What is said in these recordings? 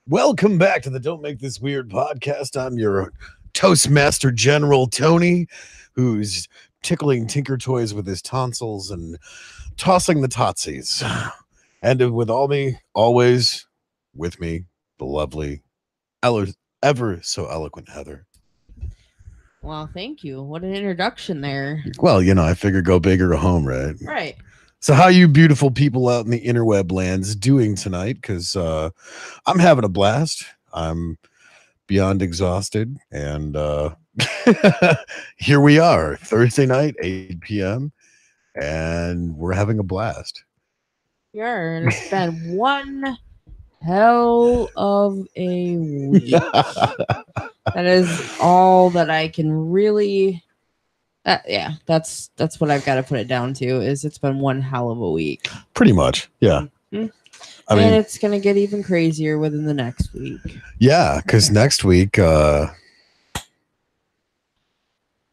Welcome back to the Don't Make This Weird podcast. I'm your Toastmaster General Tony, who's tickling Tinker Toys with his tonsils and tossing the totsies. And with always with me, the lovely, ever so eloquent Heather. Well, thank you. What an introduction there. Well, I figure go big or go home, right? Right. So how you beautiful people out in the interweb lands doing tonight? Because I'm having a blast. I'm beyond exhausted. And here we are, Thursday night, 8 p.m. And we're having a blast. We are. And it's been one hell of a week. That is all that I can really... that's what I've got to put it down to, is it's been one hell of a week. Pretty much, yeah. Mm-hmm. I mean, it's going to get even crazier within the next week. Yeah, because next week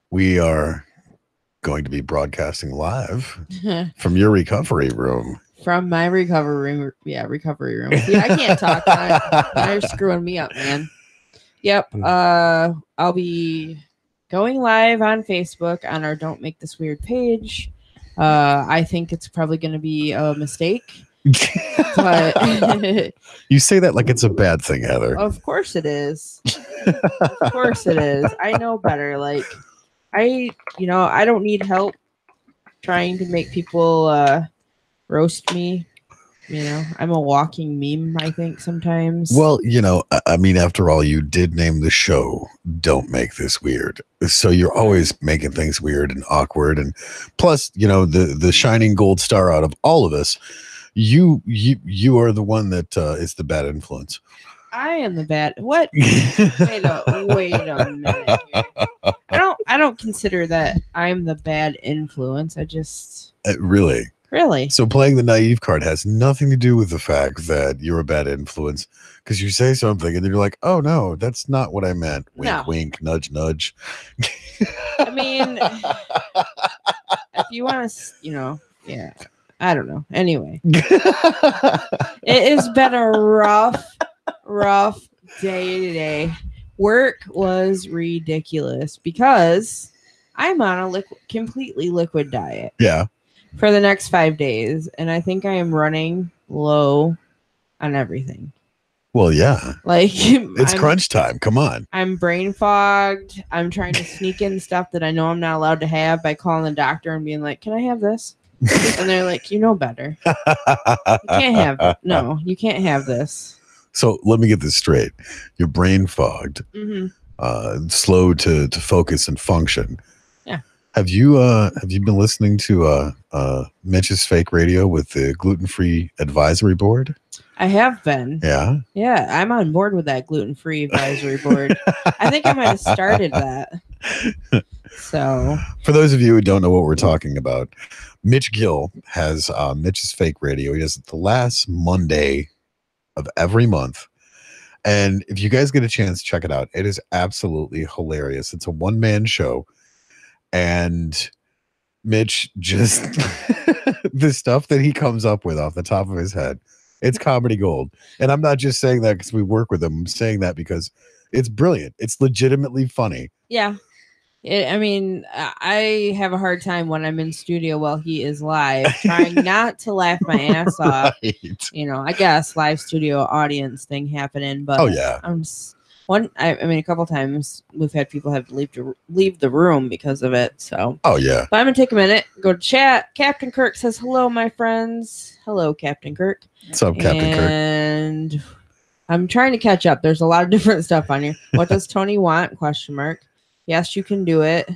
we are going to be broadcasting live from your recovery room. From my recovery room. Yeah, recovery room. See, I can't talk. They're screwing me up, man. Yep. I'll be going live on Facebook on our Don't Make This Weird page. I think it's probably going to be a mistake. But you say that like it's a bad thing, Heather. Of course it is. Of course it is. I know better. Like, I don't need help trying to make people roast me. I'm a walking meme, I think, sometimes. Well, I mean, after all, you did name the show Don't Make This Weird. So you're always making things weird and awkward. And plus, the shining gold star out of all of us, you are the one that is the bad influence. I am the bad... What? Wait a minute here. I don't consider that I'm the bad influence. I just... Really? Really? So playing the naive card has nothing to do with the fact that you're a bad influence, because you say something and then you're like, oh, no, that's not what I meant. Wink, wink, nudge, nudge. I mean, if you want to, yeah, I don't know. Anyway, it has been a rough day today. Work was ridiculous because I'm on a completely liquid diet. Yeah. For the next 5 days, and I think I am running low on everything. Well, yeah. Like, it's crunch time. Come on. I'm brain fogged. I'm trying to sneak in stuff that I know I'm not allowed to have by calling the doctor and being like, can I have this? And they're like, you know better. You can't have it. No, you can't have this. So let me get this straight. You're brain fogged, slow to focus and function. Yeah. Have you been listening to Mitch's Fake Radio with the gluten-free advisory board? I have been. Yeah. Yeah, I'm on board with that gluten-free advisory board. I think I might have started that. So, for those of you who don't know what we're talking about, Mitch Gill has Mitch's Fake Radio. He does it the last Monday of every month. And if you guys get a chance, check it out. It is absolutely hilarious. It's a one-man show. And Mitch just the stuff that he comes up with off the top of his head, it's comedy gold. And I'm not just saying that because we work with him. I'm saying that because it's brilliant. It's legitimately funny. Yeah. I have a hard time when I'm in studio while he is live, trying not to laugh my ass off. I guess live studio audience thing happening, but oh yeah, a couple times we've had people have to leave the room because of it. So oh yeah, but I'm gonna take a minute, go to chat. Captain Kirk says hello, my friends. Hello, Captain Kirk. What's up, Captain Kirk? And I'm trying to catch up. There's a lot of different stuff on here. What does Tony want? ? Yes, you can do it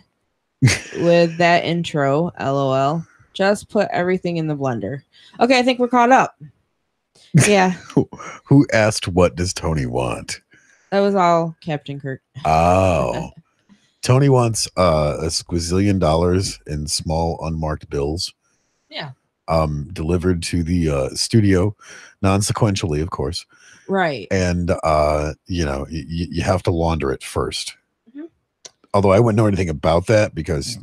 with that intro. LOL. Just put everything in the blender. Okay, I think we're caught up. Yeah. Who asked what does Tony want? That was all Captain Kirk. Oh. Tony wants a squazillion dollars in small unmarked bills. Yeah. Delivered to the studio, non-sequentially, of course. Right. And you have to launder it first. Although I wouldn't know anything about that because,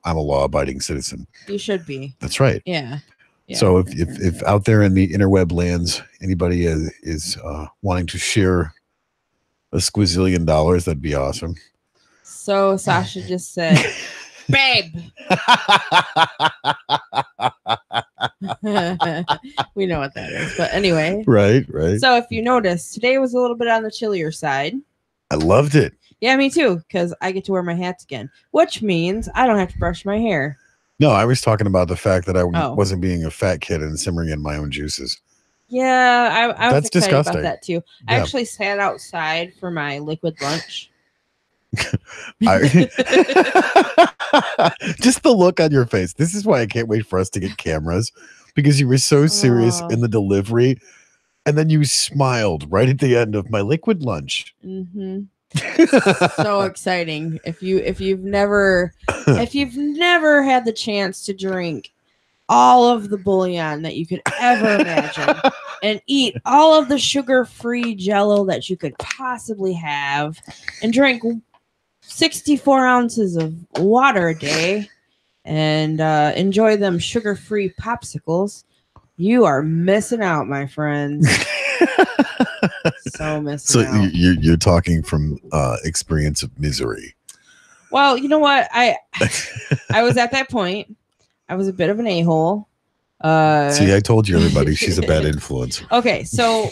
I'm a law-abiding citizen. You should be. That's right. Yeah. Yeah. So if out there in the interweb lands, anybody is wanting to share a squizillion dollars, that'd be awesome. So Sasha just said, babe. We know what that is. But anyway. Right. So if you notice, today was a little bit on the chillier side. I loved it. Yeah, me too, because I get to wear my hats again, which means I don't have to brush my hair. No, I was talking about the fact that I wasn't being a fat kid and simmering in my own juices. Yeah, I was That's excited disgusting. about that too. Yeah. I actually sat outside for my liquid lunch. Just the look on your face. This is why I can't wait for us to get cameras, because you were so serious in the delivery, and then you smiled right at the end of my liquid lunch. Mm-hmm. So exciting. If you've never had the chance to drink all of the bouillon that you could ever imagine and eat all of the sugar-free jello that you could possibly have and drink 64 ounces of water a day and enjoy them sugar-free popsicles, you are missing out, my friends. So missing out. You're talking from experience of misery. Well, you know what? I was at that point. I was a bit of an a-hole. See, I told you, everybody, she's a bad influence. Okay, so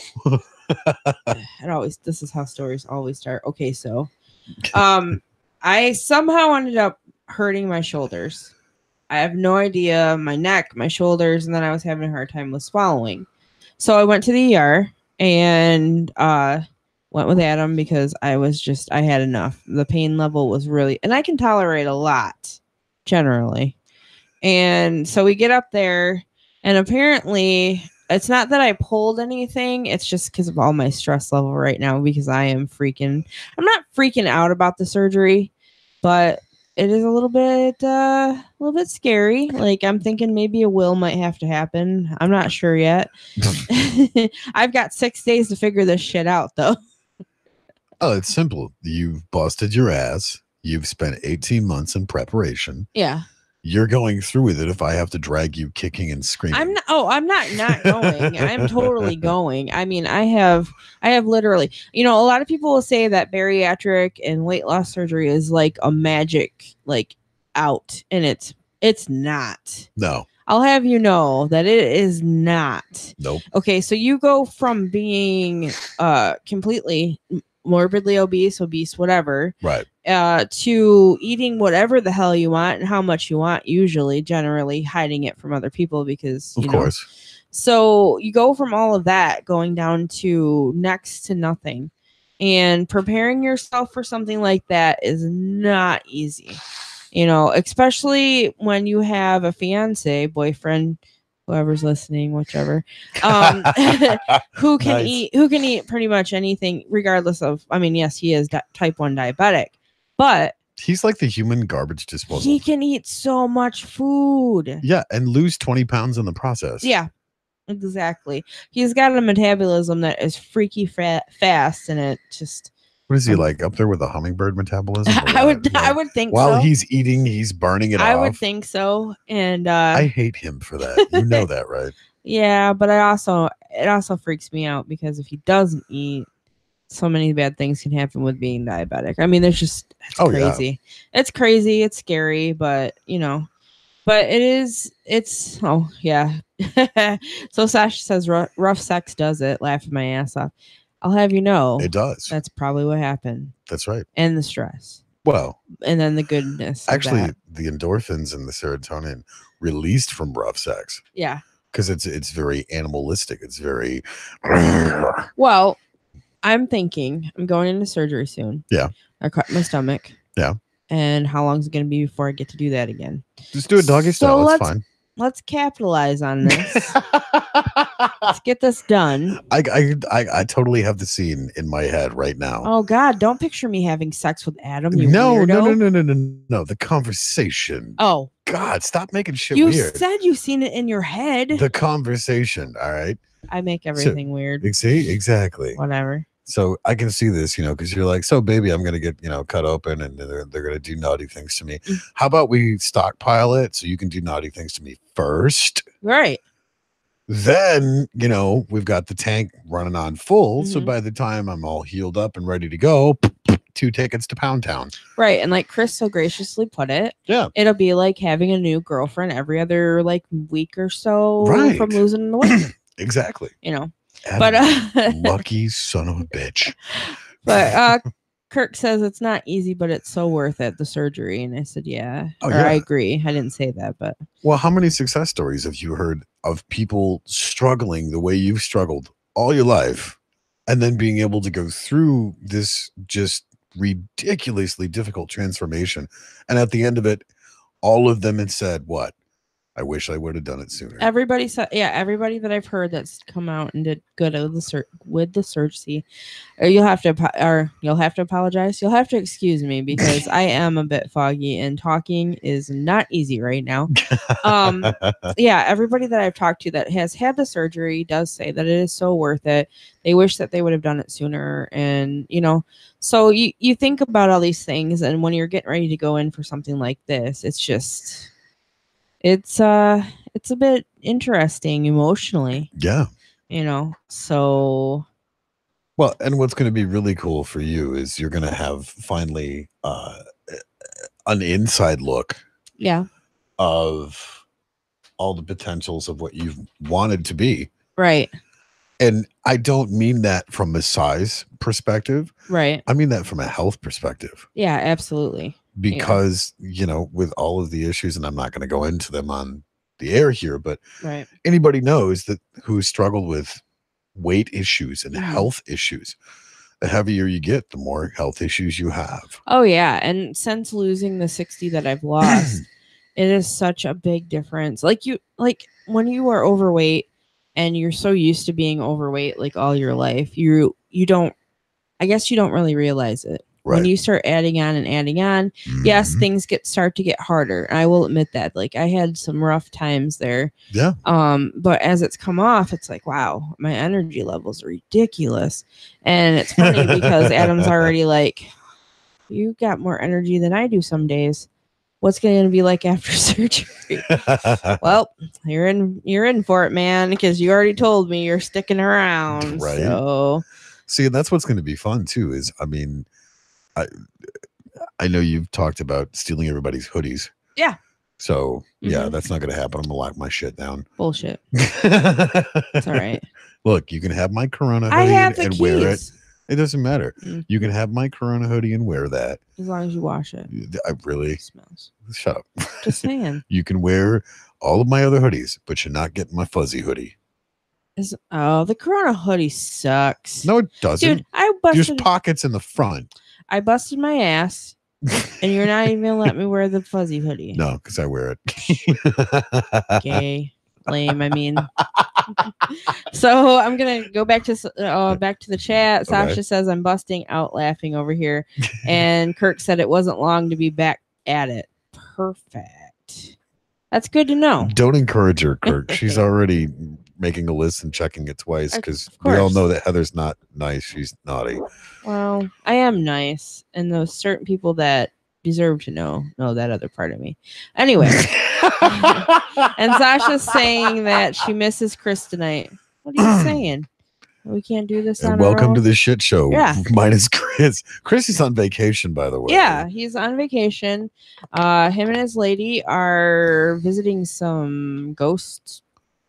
this is how stories always start. Okay, so I somehow ended up hurting my shoulders. I have no idea, my neck, my shoulders, and then I was having a hard time with swallowing. So I went to the ER and went with Adam because I had enough. The pain level was really, and I can tolerate a lot generally. And so we get up there, and apparently it's not that I pulled anything. It's just because of all my stress level right now, because I'm not freaking out about the surgery, but it is a little bit scary. Like, I'm thinking maybe a will might have to happen. I'm not sure yet. I've got 6 days to figure this shit out, though. Oh, it's simple. You've busted your ass. You've spent 18 months in preparation. Yeah. You're going through with it if I have to drag you kicking and screaming. I'm not going. I'm totally going. I mean, I have literally, a lot of people will say that bariatric and weight loss surgery is like a magic, like, out, and it's not. No. I'll have you know that it is not. Nope. Okay, so you go from being completely morbidly obese, whatever, right, to eating whatever the hell you want and how much you want, generally hiding it from other people because, of course. So you go from all of that going down to next to nothing, and preparing yourself for something like that is not easy, especially when you have a fiance, boyfriend, whoever's listening, whichever, who can eat pretty much anything, regardless of, yes, he is type 1 diabetic, but he's like the human garbage disposal. He can eat so much food. Yeah, and lose 20 pounds in the process. Yeah, exactly. He's got a metabolism that is freaky fast, and it just... What is he like, up there with a hummingbird metabolism? I would think while so. He's eating, he's burning it off. I would think so. And I hate him for that. You know that, right? Yeah, but it also freaks me out because if he doesn't eat, so many bad things can happen with being diabetic. I mean, it's crazy. Yeah. It's crazy. It's scary, but but oh yeah. So Sasha says rough sex does it. Laughing my ass off. I'll have you know, it does. That's probably what happened. That's right. And the stress. Well, and then the goodness. Actually, the endorphins and the serotonin released from rough sex. Yeah. Because it's very animalistic. It's very. Well, I'm thinking I'm going into surgery soon. Yeah. I cut my stomach. Yeah. And how long is it going to be before I get to do that again? Just do it doggy style. That's fine. Let's capitalize on this. Let's get this done. I totally have the scene in my head right now. Oh God! Don't picture me having sex with Adam. You no, weirdo. No. The conversation. Oh God! Stop making shit weird. You said you've seen it in your head. The conversation. All right. I make everything weird. See, exactly. Whatever. So I can see this, because you're like, so baby, I'm going to get, cut open and they're going to do naughty things to me. How about we stockpile it so you can do naughty things to me first? Right. Then, we've got the tank running on full. So Mhm. by the time I'm all healed up and ready to go, 2 tickets to Pound Town. Right. And like Chris so graciously put it, Yeah. it'll be like having a new girlfriend every other like week or so Right. from losing the weight. Exactly. Adam, but lucky son of a bitch. But Kirk says it's not easy, but it's so worth it, the surgery. And I said, yeah. I agree. I didn't say that, but. Well, how many success stories have you heard of people struggling the way you've struggled all your life and then being able to go through this just ridiculously difficult transformation? And at the end of it, all of them had said, what? I wish I would have done it sooner. Everybody said, everybody that I've heard that's come out and did good with the surgery, you'll have to apologize. You'll have to excuse me because I am a bit foggy and talking is not easy right now. Everybody that I've talked to that has had the surgery does say that it is so worth it. They wish that they would have done it sooner. And, so you think about all these things. And when you're getting ready to go in for something like this, it's just... It's a bit interesting emotionally. Yeah. So. Well, and what's going to be really cool for you is you're going to have finally an inside look. Yeah. Of all the potentials of what you've wanted to be. Right. And I don't mean that from a size perspective. Right. I mean that from a health perspective. Yeah, absolutely. Because, with all of the issues, and I'm not going to go into them on the air here, but anybody knows that who struggled with weight issues and health issues, the heavier you get, the more health issues you have. Oh, yeah. And since losing the 60 that I've lost, it is such a big difference. Like when you are overweight and you're so used to being overweight like all your life, you don't really realize it. Right. When you start adding on, yes, things start to get harder. And I will admit that. Like I had some rough times there. Yeah. But as it's come off, it's like, wow, my energy levels are ridiculous. And it's funny because Adam's already like, you got more energy than I do some days. What's going to be like after surgery? Well, you're in for it, man, because you already told me you're sticking around. Right. So see, and that's what's going to be fun too, is I know you've talked about stealing everybody's hoodies. Yeah. So yeah, that's not going to happen. I'm gonna lock my shit down. Bullshit. It's all right. Look, you can have my Corona hoodie and wear it. It doesn't matter. You can have my Corona hoodie and wear that. As long as you wash it. I really... It smells. Shut up. Just saying. You can wear all of my other hoodies, but you're not getting my fuzzy hoodie. The Corona hoodie sucks. No, it doesn't. Dude, there's pockets in the front. I busted my ass, and you're not even going to let me wear the fuzzy hoodie. No, because I wear it. Gay. Lame, I mean. So I'm gonna go back to the chat. Sasha says I'm busting out laughing over here, and Kirk said it wasn't long to be back at it. Perfect. That's good to know. Don't encourage her, Kirk. She's already making a list and checking it twice because we all know that Heather's not nice. She's naughty. Well, I am nice, and those certain people that deserve to know that other part of me. Anyway. And Sasha's saying that she misses Chris tonight. What are you saying? We can't do this on welcome our own? To the shit show. Yeah. Minus Chris. Chris is on vacation, by the way. Yeah, he's on vacation. Him and his lady are visiting some ghost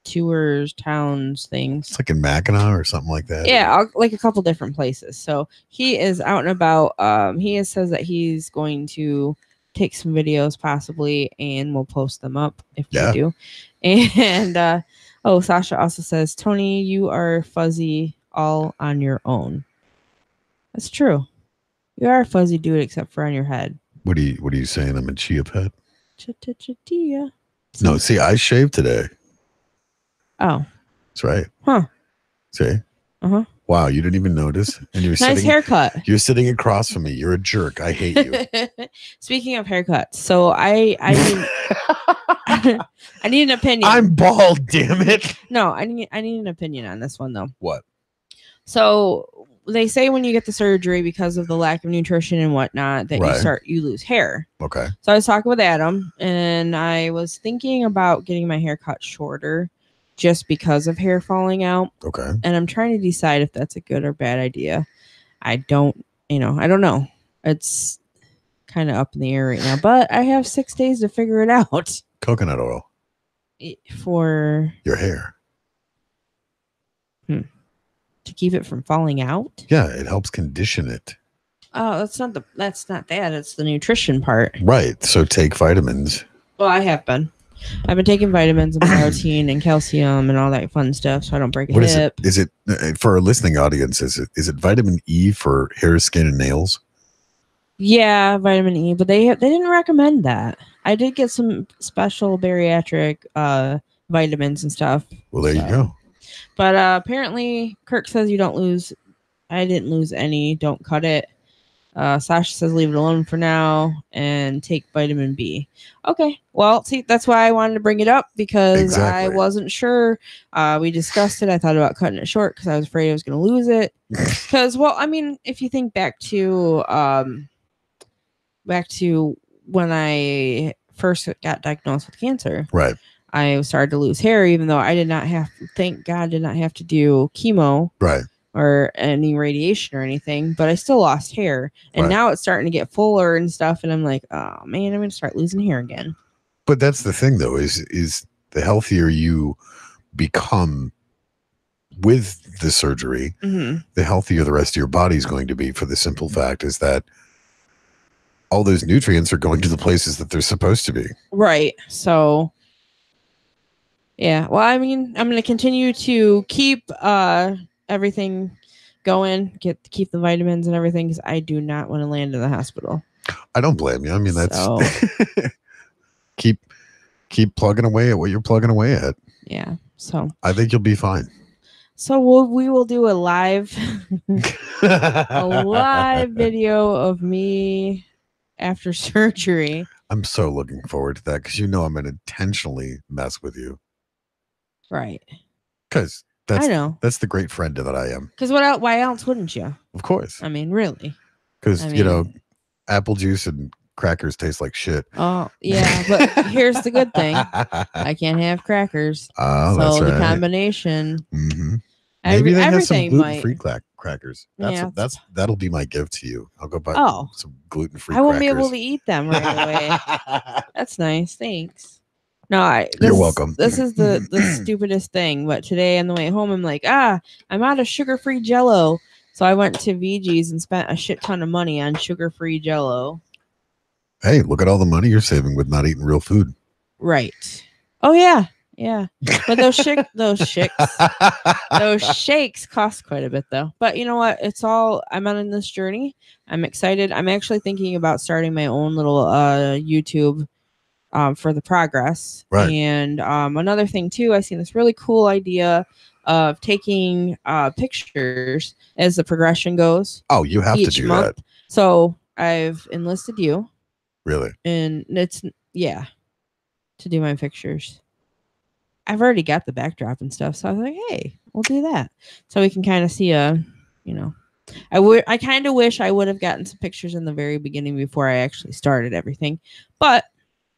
tours, towns, things. It's like in Mackinac or something like that. Yeah, like a couple different places. So he is out and about. He says that he's going to take some videos possibly, and we'll post them up if we do. And Sasha also says, Tony, you are fuzzy all on your own. That's true. You are a fuzzy dude, except for on your head. What are you saying? I'm a chia pet? Chia. No, see, I shaved today. Oh. That's right. Huh. See? Uh-huh. Wow, you didn't even notice. And you're nice haircut. You're sitting across from me. You're a jerk. I hate you. Speaking of haircuts, so I need I need an opinion. I'm bald, damn it. No, I need an opinion on this one though. What? So they say when you get the surgery because of the lack of nutrition and whatnot that you lose hair. Okay. So I was talking with Adam, and I was thinking about getting my hair cut shorter, just because of hair falling out. Okay. And I'm trying to decide if that's a good or bad idea. I don't know. It's kind of up in the air right now, but I have 6 days to figure it out. Coconut oil. For your hair. To keep it from falling out? Yeah, it helps condition it. Oh, that's not that. It's the nutrition part. Right. So take vitamins. Well, I've been taking vitamins and protein and calcium and all that fun stuff so I don't break a hip. Is it for our listening audience, is it vitamin E for hair, skin, and nails? Yeah, vitamin E, but they didn't recommend that. I did get some special bariatric vitamins and stuff. Well, there you go. But apparently Kirk says you don't lose. I didn't lose any. Don't cut it. Sasha says leave it alone for now and take vitamin B. Okay. Well, see, that's why I wanted to bring it up because I wasn't sure. We discussed it. I thought about cutting it short because I was afraid I was going to lose it. Because, well, I mean, if you think back to when I first got diagnosed with cancer, right? I started to lose hair, even though I did not have. Thank God, did not have to do chemo, right? Or any radiation or anything, but I still lost hair. And now it's starting to get fuller and stuff. And I'm like, oh man, I'm going to start losing hair again. But that's the thing though, is the healthier you become with the surgery, the healthier the rest of your body is going to be, for the simple fact is that all those nutrients are going to the places that they're supposed to be. Right. So yeah, well, I mean, I'm going to continue to keep, everything going, keep the vitamins and everything, because I do not want to land in the hospital. I don't blame you. I mean, that's keep plugging away at what you're plugging away at. Yeah. So I think you'll be fine. So we will do a live video of me after surgery. I'm so looking forward to that because I'm going to intentionally mess with you. Right. Because I know that's the great friend that I am. Because what else? Why else wouldn't you? Of course. I mean, really. Because apple juice and crackers taste like shit. Oh yeah, but here's the good thing: I can't have crackers. Oh, so that's right. The combination. Mm-hmm. Maybe they have some gluten-free crackers. That'll be my gift to you. I'll go buy some gluten-free. I won't be able to eat them right away. That's nice. Thanks. No, you're welcome. This is the stupidest thing. But today on the way home, I'm like, I'm out of sugar-free Jell-O. So I went to VG's and spent a shit ton of money on sugar-free Jell-O. Hey, look at all the money you're saving with not eating real food. Right. Oh yeah, yeah. But those shakes cost quite a bit though. But you know what? I'm on this journey. I'm excited. I'm actually thinking about starting my own little YouTube. For the progress. Right. And another thing too, I seen this really cool idea of taking pictures as the progression goes. Oh, you have to do that. So I've enlisted you. Really? And it's to do my pictures. I've already got the backdrop and stuff, so I was like, hey, we'll do that. So we can kind of see I kind of wish I would have gotten some pictures in the very beginning before I actually started everything. But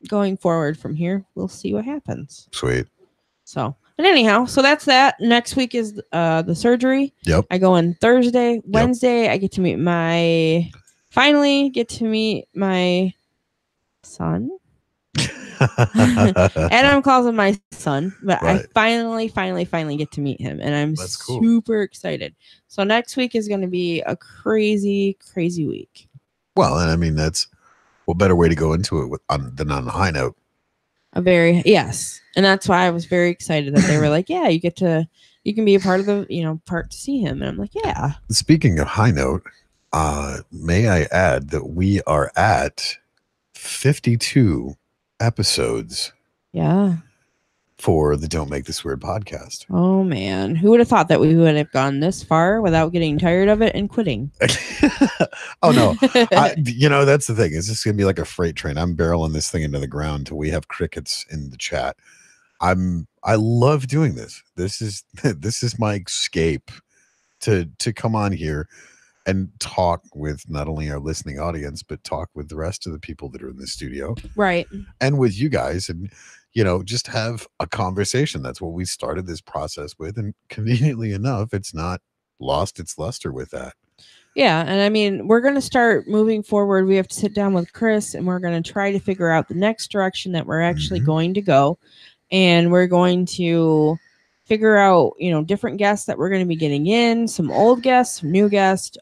going forward from here, we'll see what happens. Sweet. So, but anyhow, so that's that. Next week is the surgery. Yep. I go in Thursday. Wednesday, I finally get to meet my son. Adam calls him my son, but right. I finally get to meet him, and I'm super excited. So next week is going to be a crazy, crazy week. Well, and I mean, what better way to go into it than on a high note? Yes. And that's why I was very excited that they were like, yeah, you can be a part of the, part to see him. And I'm like, yeah. Speaking of high note, may I add that we are at 52 episodes. Yeah. For the Don't Make This Weird podcast. Oh man, who would have thought that we would have gone this far without getting tired of it and quitting? Oh no, that's the thing. It's just gonna be like a freight train. I'm barreling this thing into the ground till we have crickets in the chat. I love doing this. This is my escape to come on here and talk with not only our listening audience, but talk with the rest of the people that are in the studio, right? And with you guys and. just have a conversation. That's what we started this process with. And conveniently enough, it's not lost its luster with that. Yeah. And I mean, we're going to start moving forward. We have to sit down with Chris and we're going to try to figure out the next direction that we're actually going to go. And we're going to figure out, different guests that we're going to be getting in, some old guests, some new guests,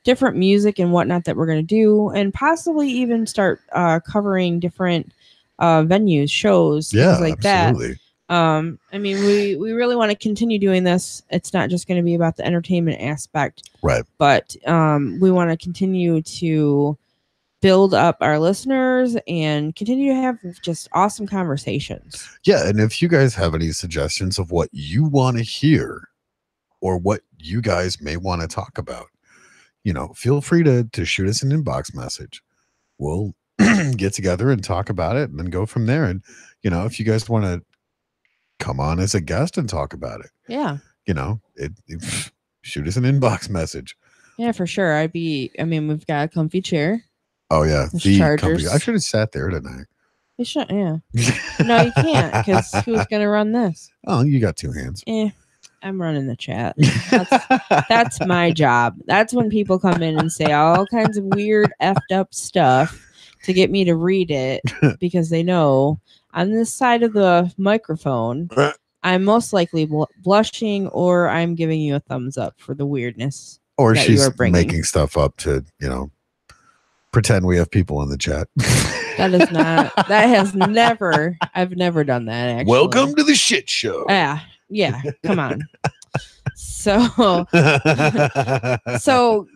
different music and whatnot that we're going to do, and possibly even start covering different venues, shows, things like absolutely. that. I mean, we really want to continue doing this. It's not just going to be about the entertainment aspect, right? But we want to continue to build up our listeners and continue to have just awesome conversations. Yeah, and if you guys have any suggestions of what you want to hear or what you guys may want to talk about, feel free to shoot us an inbox message. We'll get together and talk about it and then go from there. And, if you guys want to come on as a guest and talk about it. Yeah. Shoot us an inbox message. Yeah, for sure. We've got a comfy chair. Oh, yeah. Chargers. I should have sat there tonight. You should, yeah. No, you can't, because who's going to run this? Oh, you got two hands. I'm running the chat. That's my job. That's when people come in and say all kinds of weird effed up stuff to get me to read it, because they know on this side of the microphone, I'm most likely blushing, or I'm giving you a thumbs up for the weirdness. Or she's making stuff up to, pretend we have people in the chat. I've never done that, actually. Welcome to the shit show. Yeah, come on. So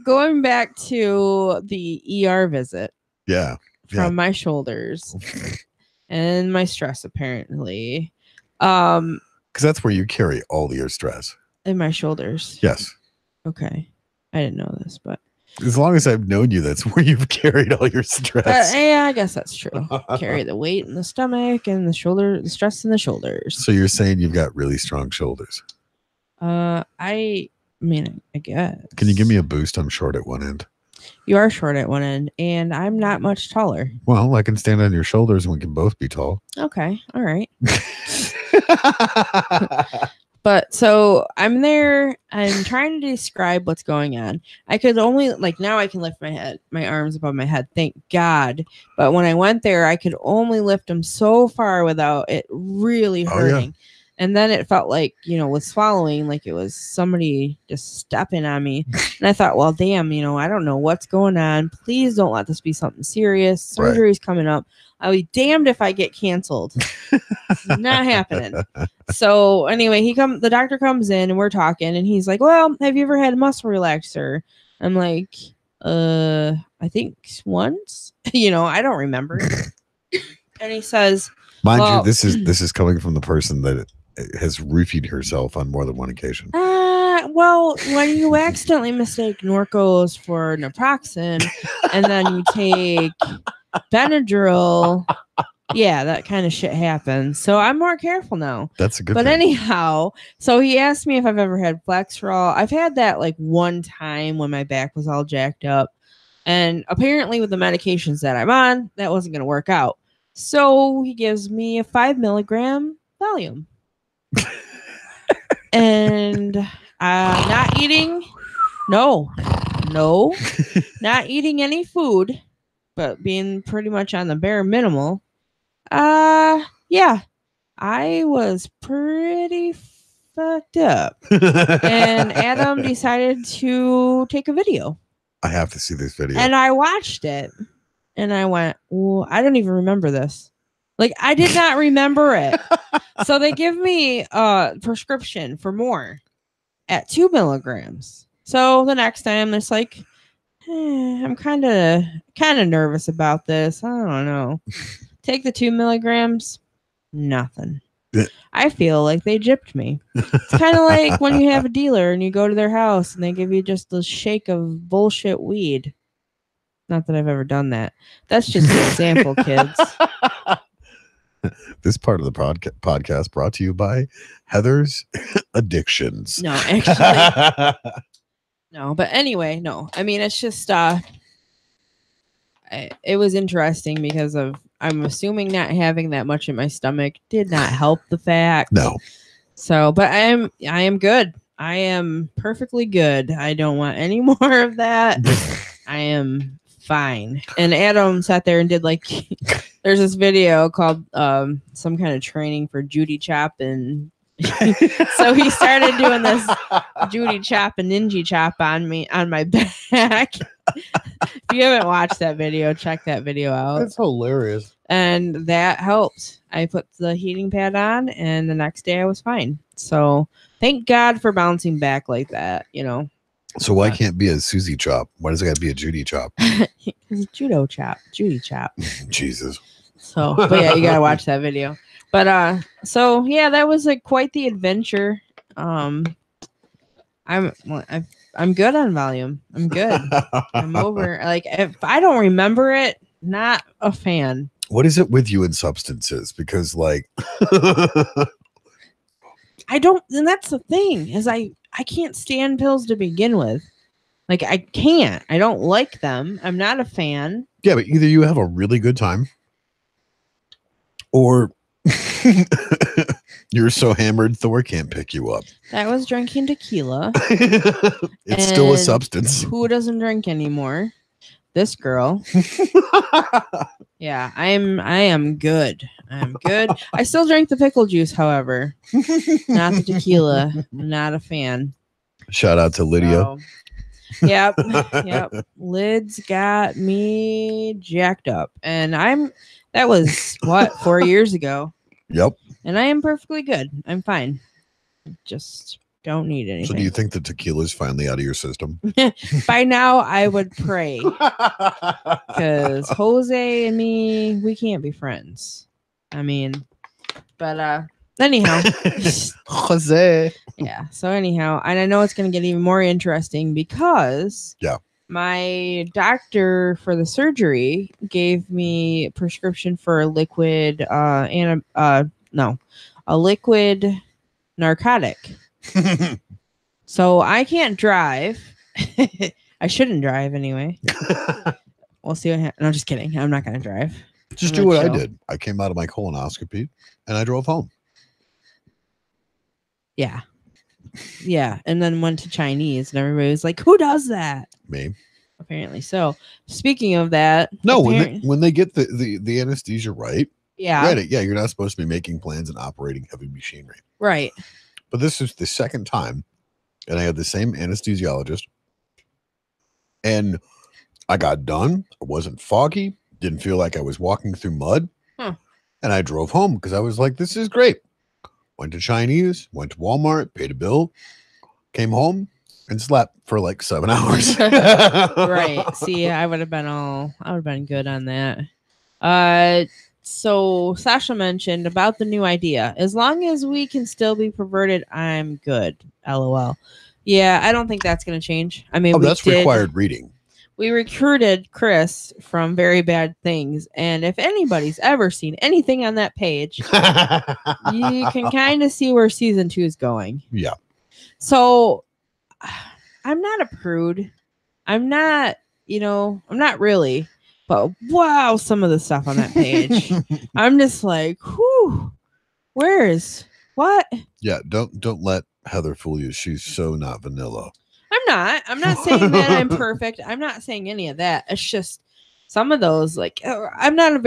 going back to the ER visit. Yeah. From my shoulders and my stress, apparently. Because that's where you carry all your stress. In my shoulders. Yes. Okay. I didn't know this, but as long as I've known you, that's where you've carried all your stress. Yeah, I guess that's true. Carry the weight in the stomach and the stress in the shoulders. So you're saying you've got really strong shoulders? I guess. Can you give me a boost? I'm short at one end. You are short at one end, and I'm not much taller. Well, I can stand on your shoulders and we can both be tall. Okay. All right. But so I'm there. I'm trying to describe what's going on. I could only, now I can lift my arms above my head. Thank God. But when I went there, I could only lift them so far without it really hurting. Oh, yeah. And then it felt like, with swallowing, like it was somebody just stepping on me. And I thought, well, damn, I don't know what's going on. Please don't let this be something serious. Surgery's coming up. I'll be damned if I get canceled. It's not happening. So anyway, the doctor comes in and we're talking and he's like, well, have you ever had a muscle relaxer? I'm like, I think once, I don't remember. And he says, mind you, this is coming from the person that has roofied herself on more than one occasion. Well, when you accidentally mistake Norcos for naproxen and then you take Benadryl, yeah, that kind of shit happens. So I'm more careful now. That's a good thing. But anyhow, so he asked me if I've ever had Flexerol. I've had that one time when my back was all jacked up. And apparently with the medications that I'm on, that wasn't going to work out. So he gives me a 5 milligram Valium. And not eating. No, not eating any food, but being pretty much on the bare minimal. Yeah, I was pretty fucked up. And Adam decided to take a video. I have to see this video. And I watched it. And I went, well, I don't even remember this. I did not remember it. So they give me a prescription for more at 2 milligrams. So the next time it's I'm kind of nervous about this. I don't know. Take the 2 milligrams. Nothing. I feel like they gypped me. It's kind of like when you have a dealer and you go to their house and they give you just a shake of bullshit weed. Not that I've ever done that. That's just an example, kids. This part of the podcast brought to you by Heather's Addictions. No, actually. No, but anyway, no. I mean, it's just, it was interesting because I'm assuming not having that much in my stomach did not help the fact. No. So, but I am good. I am perfectly good. I don't want any more of that. I am fine. And Adam sat there and did like, there's this video called some kind of training for Judy Chop, and so he started doing this Judy Chop and Ninja Chop on me on my back. If you haven't watched that video, check that video out. That's hilarious. And that helped. I put the heating pad on, and the next day I was fine. So thank God for bouncing back like that, you know. So why can't it be a Susie Chop? Why does it got to be a Judy Chop? Because Judo Chop, Judy Chop. Jesus. So, but yeah, you gotta watch that video. But so yeah, that was like quite the adventure. I'm good on volume. I'm good. I'm over. Like if I don't remember it, not a fan. What is it with you in substances? Because like I don't, and that's the thing is I can't stand pills to begin with. Like I can't. I don't like them. I'm not a fan. Yeah, but either you have a really good time, or you're so hammered Thor can't pick you up. That was drinking tequila. It's still a substance. Who doesn't drink anymore? This girl. Yeah, I am good. I'm good. I still drink the pickle juice, however. Not the tequila. I'm not a fan. Shout out to Lydia. So, yep. Lids got me jacked up. And that was what, 4 years ago. Yep. And I am perfectly good. I'm fine. Just don't need anything. So do you think the tequila's finally out of your system? By now, I would pray. Because Jose and me, we can't be friends. I mean, but anyhow. Jose. Yeah. So anyhow, and I know it's going to get even more interesting because my doctor for the surgery gave me a prescription for a liquid a liquid narcotic. So I can't drive. I shouldn't drive anyway. We'll see what happens. No, just kidding. I'm not going to drive. Just do what I did. I came out of my colonoscopy and I drove home. Yeah. Yeah. And then went to Chinese and everybody was like, who does that? Me. Apparently. So speaking of that. No, when they get the anesthesia right. Yeah. Right. Yeah. You're not supposed to be making plans and operating heavy machinery. Right. But this is the second time. And I had the same anesthesiologist. And I got done. I wasn't foggy. Didn't feel like I was walking through mud. Huh. And I drove home because I was like, this is great. Went to Chinese, went to Walmart, paid a bill, came home and slept for like 7 hours. Right. See, I would have been good on that. So Sasha mentioned about the new idea. As long as we can still be perverted, I'm good. LOL. Yeah, I don't think that's going to change. I mean, that's required reading. We recruited Chris from Very Bad Things, and if anybody's ever seen anything on that page, you can kind of see where season 2 is going. Yeah. So I'm not a prude. I'm not really. But wow, some of the stuff on that page. I'm just like, whew, what? Yeah, don't let Heather fool you. She's so not vanilla. I'm not saying that I'm perfect. I'm not saying any of that. It's just some of those, like, I'm not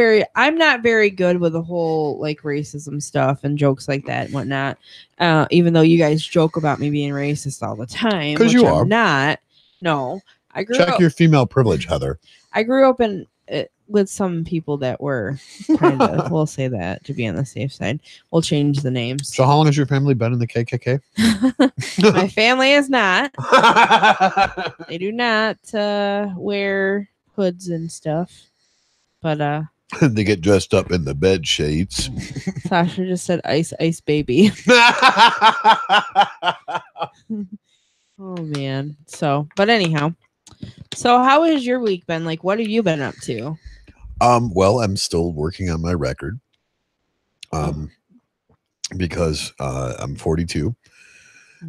very good with the whole like racism stuff and jokes like that and whatnot. Even though you guys joke about me being racist all the time. Because you are. I'm not. No. Check your female privilege, Heather. I grew up with some people that were kind of, we'll say that to be on the safe side. We'll change the names. So how long has your family been in the KKK? My family is not. They do not wear hoods and stuff. But they get dressed up in the bed sheets. Sasha just said ice baby. Oh man. So, but anyhow. So how has your week been? Like, what have you been up to? Well, I'm still working on my record. Because I'm 42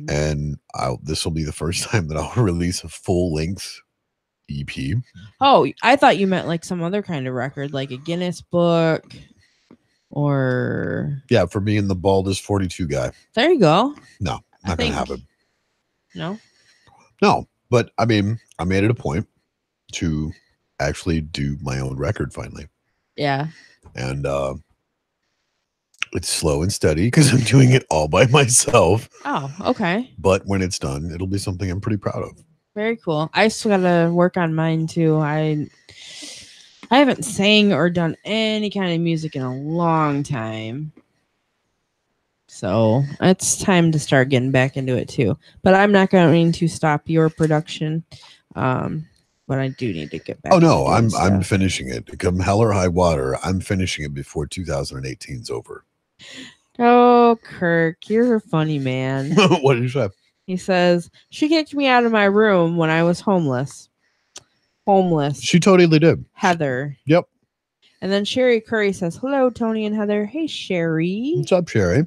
and this will be the first time that I'll release a full length EP. Oh, I thought you meant like some other kind of record, like a Guinness book or. Yeah, for being the baldest 42 guy. There you go. No, not going to have it. No? No, but I mean, I made it a point to actually do my own record finally. Yeah. And it's slow and steady because I'm doing it all by myself. Oh, okay. But when it's done, it'll be something I'm pretty proud of. Very cool. I still gotta work on mine too. I haven't sang or done any kind of music in a long time. So it's time to start getting back into it too. But I'm not going to stop your production. But I do need to get back. Oh no, I'm finishing it. Come hell or high water, I'm finishing it before 2018's over. Oh, Kirk, you're a funny man. What did you say? He says, she kicked me out of my room when I was homeless. She totally did. Heather. Yep. And then Sherry Curry says, hello, Tony and Heather. Hey, Sherry. What's up, Sherry?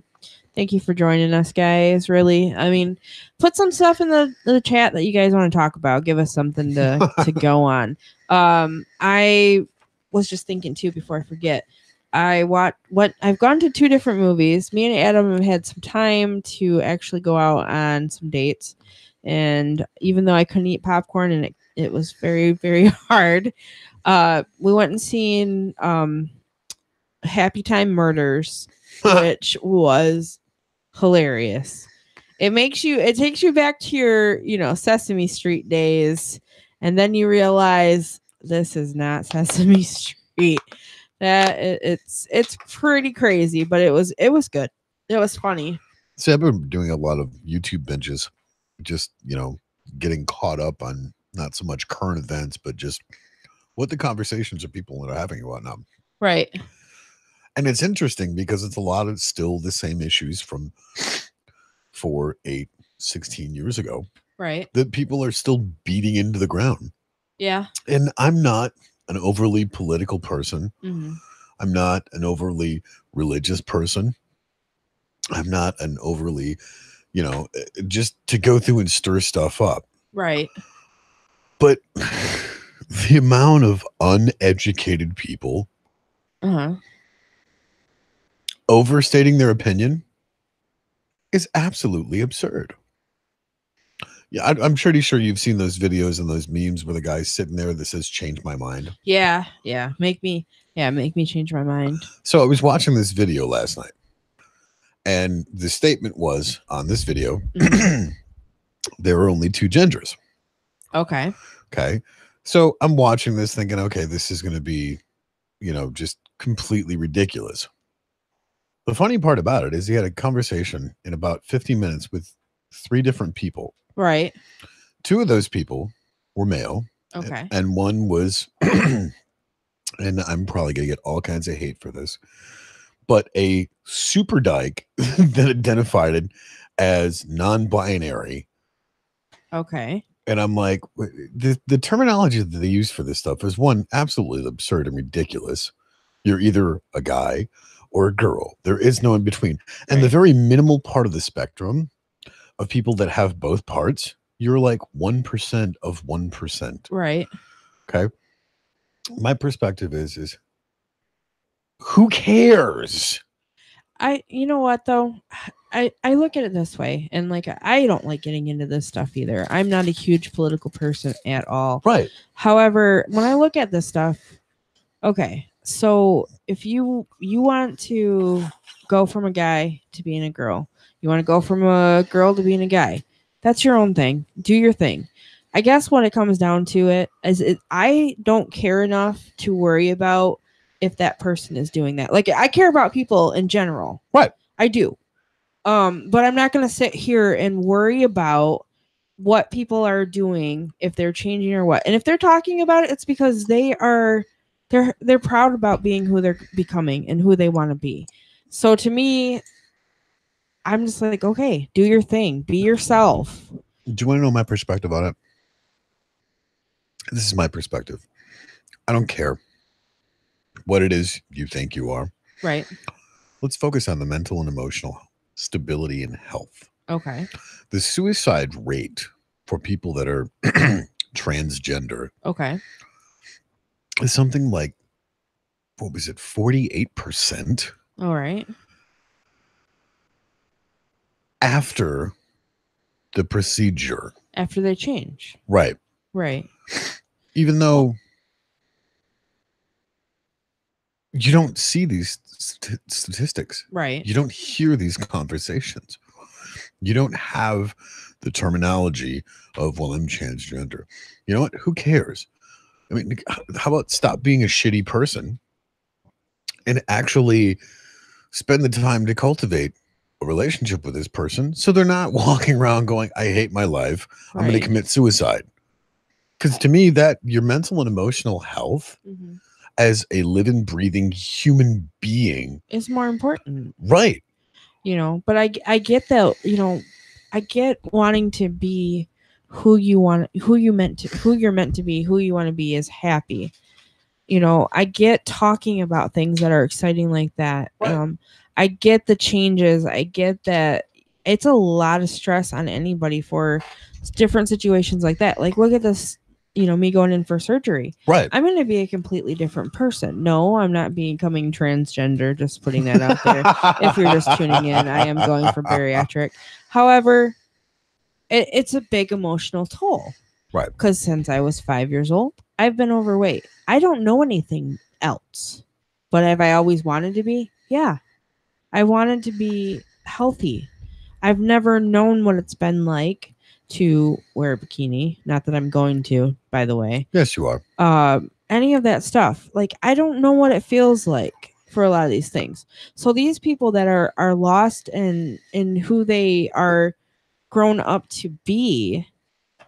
Thank you for joining us, guys. Really, I mean, put some stuff in the chat that you guys want to talk about. Give us something to go on. I was just thinking, too, before I forget. I've gone to 2 different movies. Me and Adam have had some time to actually go out on some dates. And even though I couldn't eat popcorn and it was very, very hard, we went and seen Happy Time Murders, which was hilarious. It takes you back to your, Sesame Street days. And then you realize this is not Sesame Street. That it's pretty crazy, but it was good. It was funny. See, I've been doing a lot of YouTube binges, just getting caught up on not so much current events, but just what the conversations of people that are having and whatnot. Right. And it's interesting because it's a lot of still the same issues from 4, 8, 16 years ago. Right. That people are still beating into the ground. Yeah. And I'm not an overly political person. Mm-hmm. I'm not an overly religious person. I'm not an overly, just to go through and stir stuff up. Right. But the amount of uneducated people overstating their opinion is absolutely absurd. Yeah, I'm pretty sure you've seen those videos and those memes where the guy's sitting there that says, change my mind. Yeah. Make me change my mind. So I was watching this video last night. And the statement was on this video, there are only 2 genders. Okay. So I'm watching this thinking, okay, this is going to be, just completely ridiculous. The funny part about it is he had a conversation in about 15 minutes with 3 different people. Right. 2 of those people were male. Okay. And one was, and I'm probably going to get all kinds of hate for this, but a super dyke that identified it as non-binary. Okay. And I'm like, the terminology that they use for this stuff is, one, absolutely absurd and ridiculous. You're either a guy or a girl. There is no in between. And right. The very minimal part of the spectrum of people that have both parts, you're like 1% of 1%. Right. Okay. My perspective is who cares? You know what though? I look at it this way, and like I don't like getting into this stuff either. I'm not a huge political person at all. Right. However, when I look at this stuff, okay, so if you want to go from a guy to being a girl, you want to go from a girl to being a guy, that's your own thing. Do your thing. I guess when it comes down to I don't care enough to worry about if that person is doing that. Like, I care about people in general. Right. I do. But I'm not going to sit here and worry about what people are doing, if they're changing or what. And if they're talking about it, it's because they're proud about being who they're becoming and who they want to be. So to me, I'm just like, okay, do your thing, be yourself. Do you want to know my perspective on it? This is my perspective. I don't care what it is you think you are. Right. Let's focus on the mental and emotional stability and health. Okay. The suicide rate for people that are transgender Okay. is something like, what was it, 48% All right. after the procedure. After they change. Right. Right. Even though you don't see these statistics. Right. You don't hear these conversations. You don't have the terminology of, well, I'm transgender. You know what? Who cares? I mean, how about stop being a shitty person and actually spend the time to cultivate a relationship with this person so they're not walking around going, I hate my life. I'm going to commit suicide. Because to me, that your mental and emotional health as a living, breathing human being is more important. Right. You know, but I get that, you know, I get wanting to be who you want, who you're meant to be, who you want to be is happy. You know, I get talking about things that are exciting like that. Right. I get the changes. I get that it's a lot of stress on anybody for different situations like that. Like, look at this, you know, me going in for surgery. Right. I'm going to be a completely different person. No, I'm not becoming transgender. Just putting that out there. If you're just tuning in, I am going for bariatric. However, it's a big emotional toll. Right. Because since I was 5 years old, I've been overweight. I don't know anything else. But have I always wanted to be? Yeah. I wanted to be healthy. I've never known what it's been like to wear a bikini. Not that I'm going to, by the way. Yes, you are. Any of that stuff. Like, I don't know what it feels like for a lot of these things. So these people that are lost in who they are grown up to be,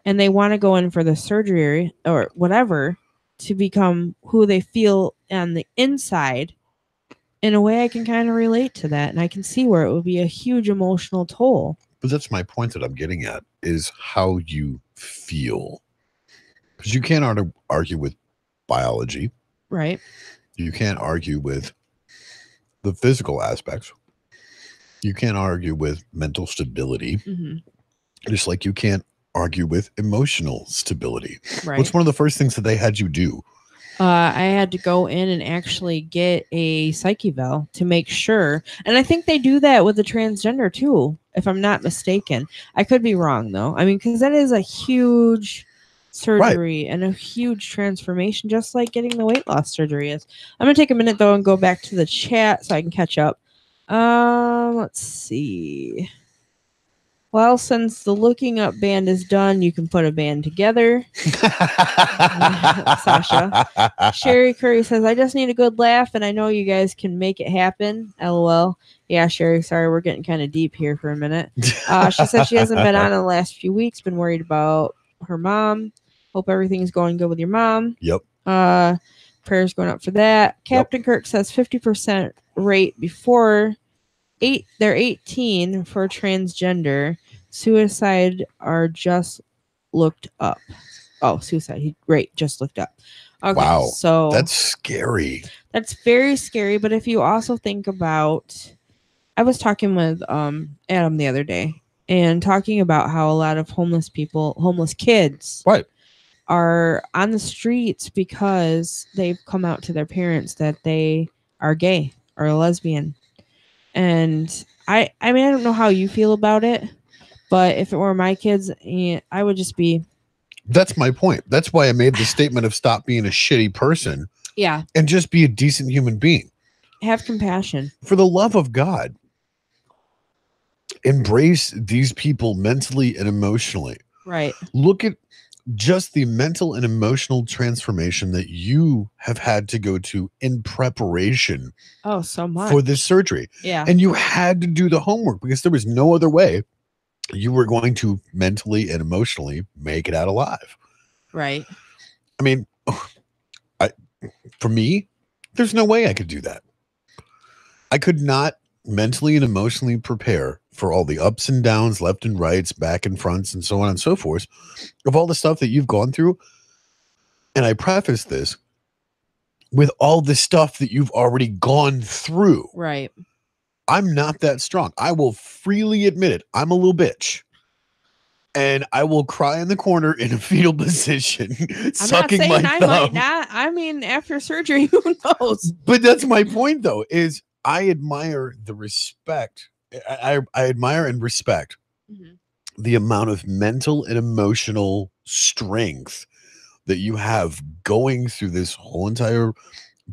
and they want to go in for the surgery or whatever to become who they feel on the inside, in a way I can kind of relate to that. And I can see where it would be a huge emotional toll. But that's my point that I'm getting at, is how you feel. Because you can't argue with biology. Right. You can't argue with the physical aspects. You can't argue with mental stability. Just like you can't argue with emotional stability. Right. What's one of the first things that they had you do? I had to go in and actually get a psych eval to make sure. And I think they do that with the transgender too, if I'm not mistaken. I could be wrong though. I mean, because that is a huge surgery and a huge transformation, just like getting the weight loss surgery is. I'm going to take a minute though and go back to the chat so I can catch up. Let's see. Well, since the looking up band is done, you can put a band together. Sasha. Sherry Curry says, I just need a good laugh, and I know you guys can make it happen. LOL. Yeah, Sherry, sorry, we're getting kind of deep here for a minute. She said she hasn't been on in the last few weeks, been worried about her mom. Hope everything's going good with your mom. Yep. Prayers going up for that. Captain Kirk says 50% rate before they're 18 for transgender. Suicide are just looked up. Oh, suicide rate just looked up. Okay, wow. So that's scary. That's very scary. But if you also think about, I was talking with Adam the other day and talking about how a lot of homeless kids are on the streets because they've come out to their parents that they are gay or a lesbian. And I mean, I don't know how you feel about it, but if it were my kids, I would just be. That's my point. That's why I made the statement of stop being a shitty person. Yeah. And just be a decent human being. Have compassion. For the love of God. Embrace these people mentally and emotionally. Right. Look at just the mental and emotional transformation that you have had to go to in preparation. Oh, so much. For this surgery. Yeah. And you had to do the homework because there was no other way you were going to mentally and emotionally make it out alive. Right. I mean, for me, there's no way I could do that. I could not mentally and emotionally prepare for all the ups and downs, left and rights, back and fronts, and so on and so forth, of all the stuff that you've gone through. And I preface this with all the stuff that you've already gone through. Right. I'm not that strong. I will freely admit it. I'm a little bitch. and I will cry in the corner in a fetal position, I'm sucking not saying my I thumb. might not. I mean, after surgery, who knows? But that's my point, though, is I admire the respect. I admire and respect the amount of mental and emotional strength that you have going through this whole entire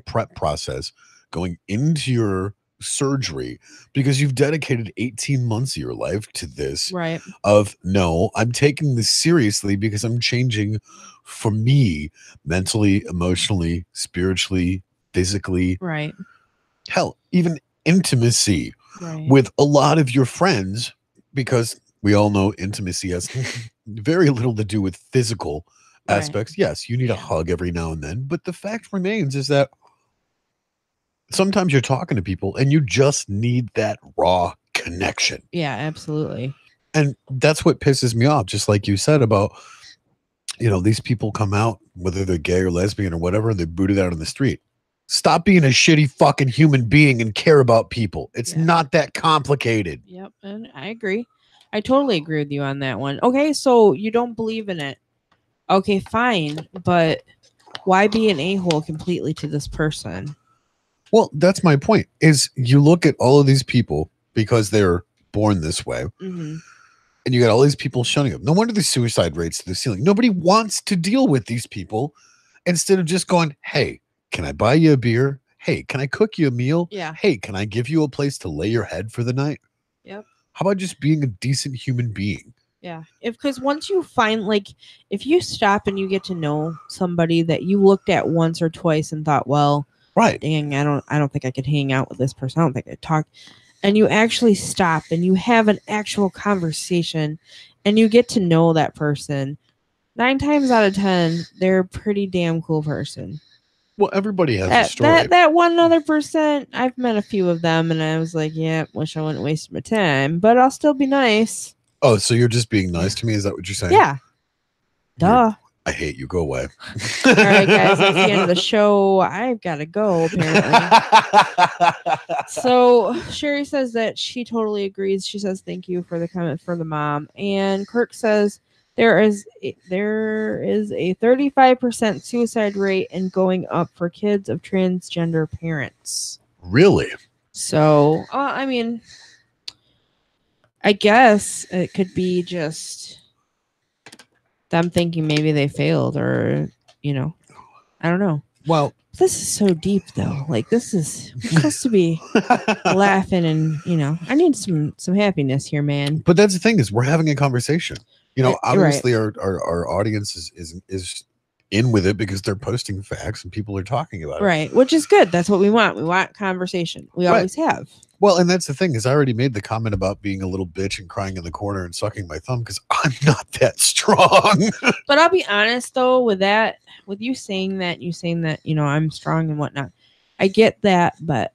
prep process, going into your surgery, because you've dedicated 18 months of your life to this. Right. Of no, I'm taking this seriously because I'm changing for me mentally, emotionally, spiritually, physically. Right. Hell, even intimacy Right. with a lot of your friends, because we all know intimacy has very little to do with physical aspects. Yes, you need a hug every now and then, but the fact remains is that sometimes you're talking to people and you just need that raw connection. Yeah, absolutely. And that's what pisses me off, just like you said about, these people come out, whether they're gay or lesbian or whatever, they're booted out on the street. Stop being a shitty fucking human being and care about people. It's not that complicated. Yep, and I agree. I totally agree with you on that one. Okay, so you don't believe in it. Okay, fine, but why be an a-hole completely to this person? Well, that's my point, is you look at all of these people because they're born this way, and you got all these people shunning them. No wonder the suicide rates to the ceiling. Nobody wants to deal with these people instead of just going, hey, can I buy you a beer? Hey, can I cook you a meal? Yeah. Hey, can I give you a place to lay your head for the night? Yep. How about just being a decent human being? Yeah. Because once you find, if you stop and you get to know somebody that you looked at once or twice and thought, well, right, dang, I don't think I could hang out with this person. I don't think I could talk. And you actually stop and you have an actual conversation and you get to know that person. 9 times out of 10, they're a pretty damn cool person. Well, everybody has a story. That 1% I've met a few of them, and I was like, yeah, wish I wouldn't waste my time, but I'll still be nice. Oh, so you're just being nice to me? Is that what you're saying? Yeah. Duh. I hate you. Go away. All right, guys, that's the end of the show. I've got to go, apparently. So Sherry says that she totally agrees. She says thank you for the comment for the mom. And Kirk says there is a 35% suicide rate and going up for kids of transgender parents. Really? So, I mean, I guess it could be just them thinking maybe they failed, or, I don't know. Well, this is so deep, though. This is supposed to be laughing, and I need some happiness here, man. But that's the thing, is we're having a conversation. Obviously right. our audience is in with it because they're posting facts and people are talking about it. Right, which is good. That's what we want. We want conversation. We always have. Well, and that's the thing, is I already made the comment about being a little bitch and crying in the corner and sucking my thumb because I'm not that strong. But I'll be honest, though, with you saying that, I'm strong and whatnot. I get that, but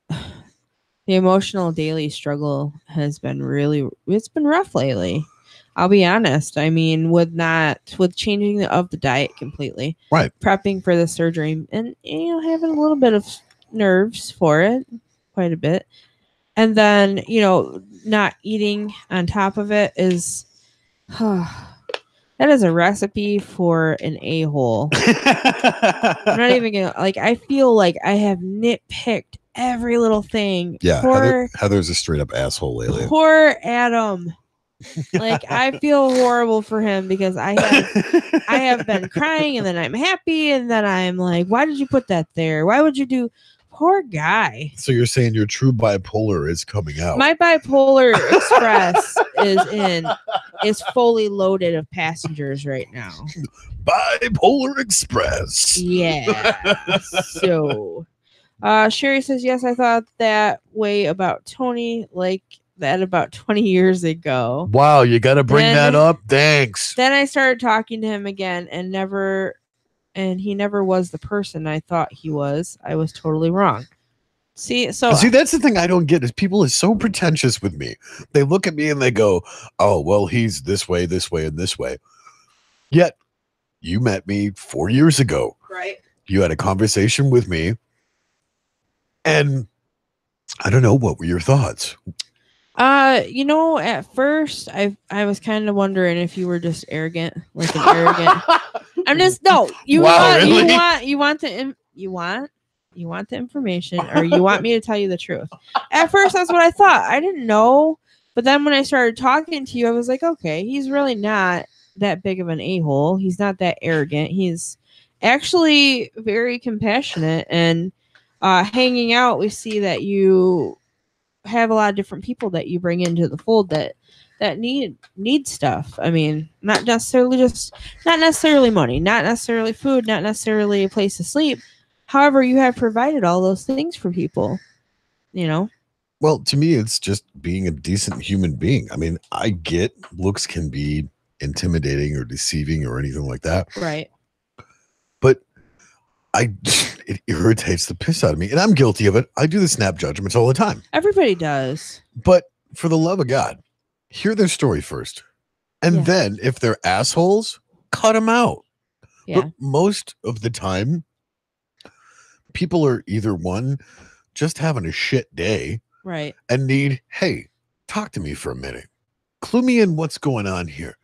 the emotional daily struggle has been it's been rough lately. I'll be honest. I mean, with changing of the diet completely, right? Prepping for the surgery, and having a little bit of nerves for it, quite a bit, and then not eating on top of it is that is a recipe for an a-hole. I'm not even gonna I feel like I have nitpicked every little thing. Yeah, Heather's a straight up asshole lately. Poor Adam. I feel horrible for him because I have been crying, and then I'm happy, and then I'm like, why did you put that there? Why would you do? Poor guy. So you're saying your true bipolar is coming out? My bipolar express is fully loaded of passengers right now. Bipolar Express. Yeah. So Sherry says, yes, I thought that way about Tony, that about 20 years ago. Wow, you got to bring that up. Thanks. Then I started talking to him again, and he never was the person I thought he was. I was totally wrong. See, that's the thing I don't get, is people are so pretentious with me. They look at me and they go, oh, well, he's this way, and this way. Yet you met me 4 years ago. Right. You had a conversation with me, and I don't know, what were your thoughts? At first I was kind of wondering if you were just arrogant, like an arrogant. I'm just no. Wow, really? You want the information, or you want me to tell you the truth. At first, that's what I thought. I didn't know, but then when I started talking to you, I was like, okay, he's really not that big of an a-hole. He's not that arrogant. He's actually very compassionate, and hanging out, we see that you have a lot of different people that you bring into the fold that need stuff. I mean, not necessarily money, not necessarily food, not necessarily a place to sleep. However, you have provided all those things for people, you know? Well, to me, it's just being a decent human being. I mean, I get looks can be intimidating or deceiving or anything like that. Right. But it irritates the piss out of me. And I'm guilty of it. I do the snap judgments all the time. Everybody does. But for the love of God, hear their story first. And then if they're assholes, cut them out. Yeah. But most of the time, people are either one, just having a shit day. Right. And need, hey, talk to me for a minute. Clue me in what's going on here.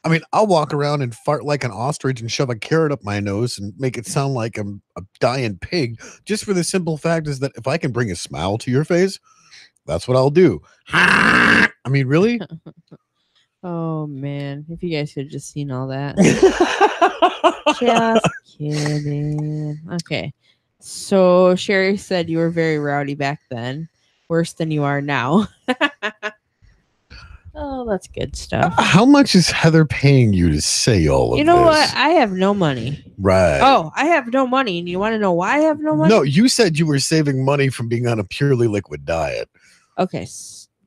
I mean, I'll walk around and fart like an ostrich and shove a carrot up my nose and make it sound like I'm a dying pig, just for the simple fact is that if I can bring a smile to your face, that's what I'll do. I mean, really? Oh, man. If you guys could have just seen all that. Just kidding. Okay. So Sherry said you were very rowdy back then. Worse than you are now. Oh, that's good stuff. How much is Heather paying you to say all of this? You know what? I have no money. Right. Oh, I have no money. And you want to know why I have no money? No, you said you were saving money from being on a purely liquid diet. Okay.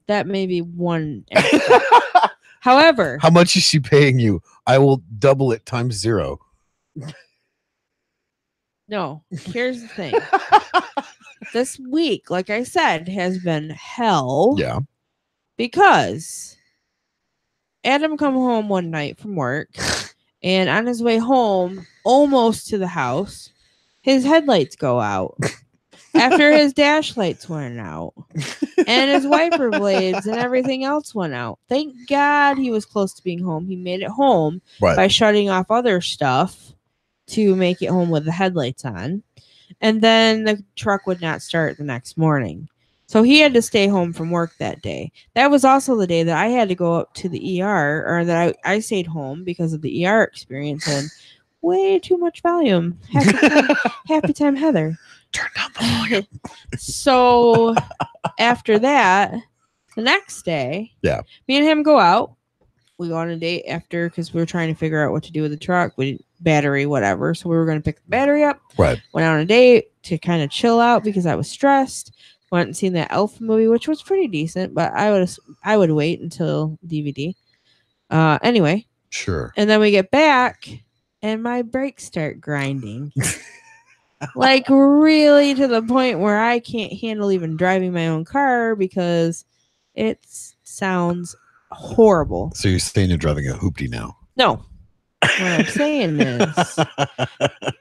That may be one. However. How much is she paying you? I will double it times 0. No. Here's the thing. This week, like I said, has been hell. Yeah. Because Adam come home one night from work, and on his way home, almost to the house, his headlights go out. After his dash lights went out, and his wiper blades and everything else went out. Thank God he was close to being home. He made it home by shutting off other stuff to make it home with the headlights on. And then the truck would not start the next morning. So he had to stay home from work that day. That was also the day that I had to go up to the ER, or that I stayed home because of the ER experience and way too much volume. Happy time, Heather. Turn down the volume. So after that, the next day, me and him go out. We go on a date after because we were trying to figure out what to do with the truck. Battery, whatever. So we were going to pick the battery up. Right. Went on a date to kind of chill out because I was stressed. Went and seen that Elf movie, which was pretty decent, but I would wait until DVD. Anyway. Sure. And then we get back and my brakes start grinding. Like really to the point where I can't handle even driving my own car because it sounds horrible. So you're saying you're driving a hoopty now? No. What I'm saying is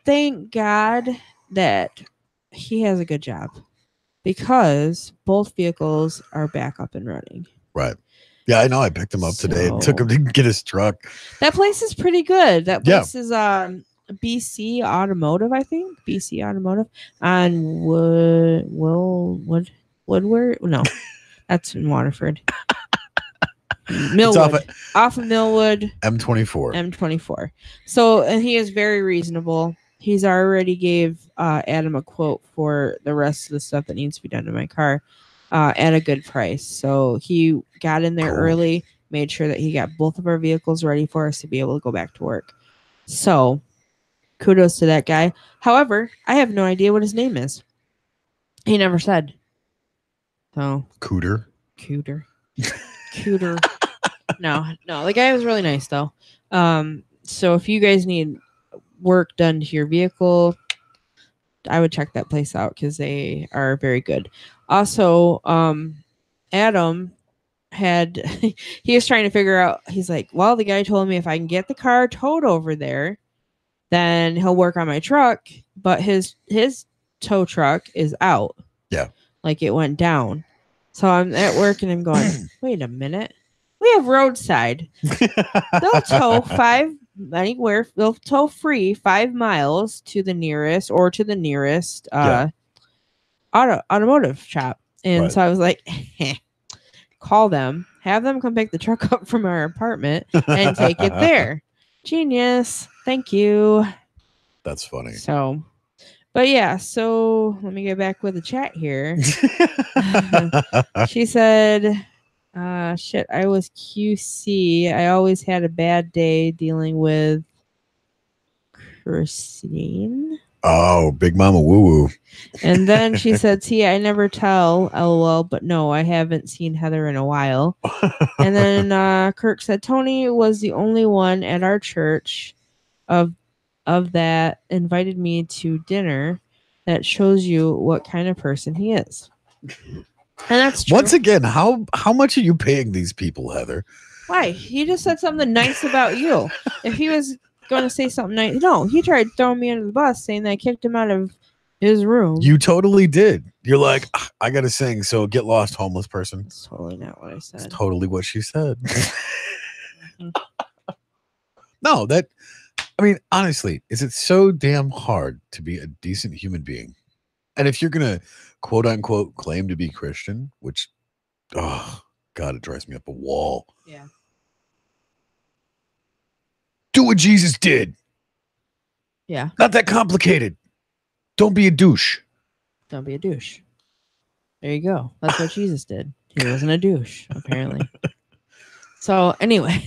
thank God that he has a good job. Because both vehicles are back up and running. Right. Yeah, I know. I picked him up today and took him to get his truck. That place is pretty good. That place is BC Automotive, I think. BC Automotive on Woodward. No, that's in Waterford. Millwood. Off of Millwood. M24. So, and he is very reasonable. He's already gave Adam a quote for the rest of the stuff that needs to be done to my car at a good price. So he got in there early, made sure that he got both of our vehicles ready for us to be able to go back to work. So kudos to that guy. However, I have no idea what his name is. He never said. So Cooter. No, the guy was really nice though. So if you guys need work done to your vehicle, I would check that place out because they are very good. Also, Adam he was trying to figure out, he's like, well, the guy told me if I can get the car towed over there, then he'll work on my truck, but his tow truck is out. Yeah. Like it went down. So I'm at work and I'm going, wait a minute. We have roadside. They'll tow they'll tow free 5 miles to the nearest automotive shop. And so I was like, call them, have them come pick the truck up from our apartment and take it there. Genius. Thank you. That's funny. So, but yeah, so let me get back with the chat here. She said, shit, I was QC. I always had a bad day dealing with Christine. Oh, Big Mama Woo Woo. And then she said, see, I never tell, LOL, but no, I haven't seen Heather in a while. And then Kirk said, Tony was the only one at our church of that invited me to dinner. That shows you what kind of person he is. And that's true. Once again, how much are you paying these people, Heather? Why? He just said something nice about you. If he was going to say something nice, no, he tried throwing me under the bus, saying that I kicked him out of his room. You totally did. You're like, I gotta sing, so get lost, homeless person. That's totally not what I said. That's totally what she said. No, I mean, honestly, is it so damn hard to be a decent human being? And if you're gonna quote unquote claim to be Christian, which, oh God, it drives me up a wall. Yeah. Do what Jesus did. Yeah. Not that complicated. Don't be a douche. Don't be a douche. There you go. That's what Jesus did. He wasn't a douche, apparently. So anyway.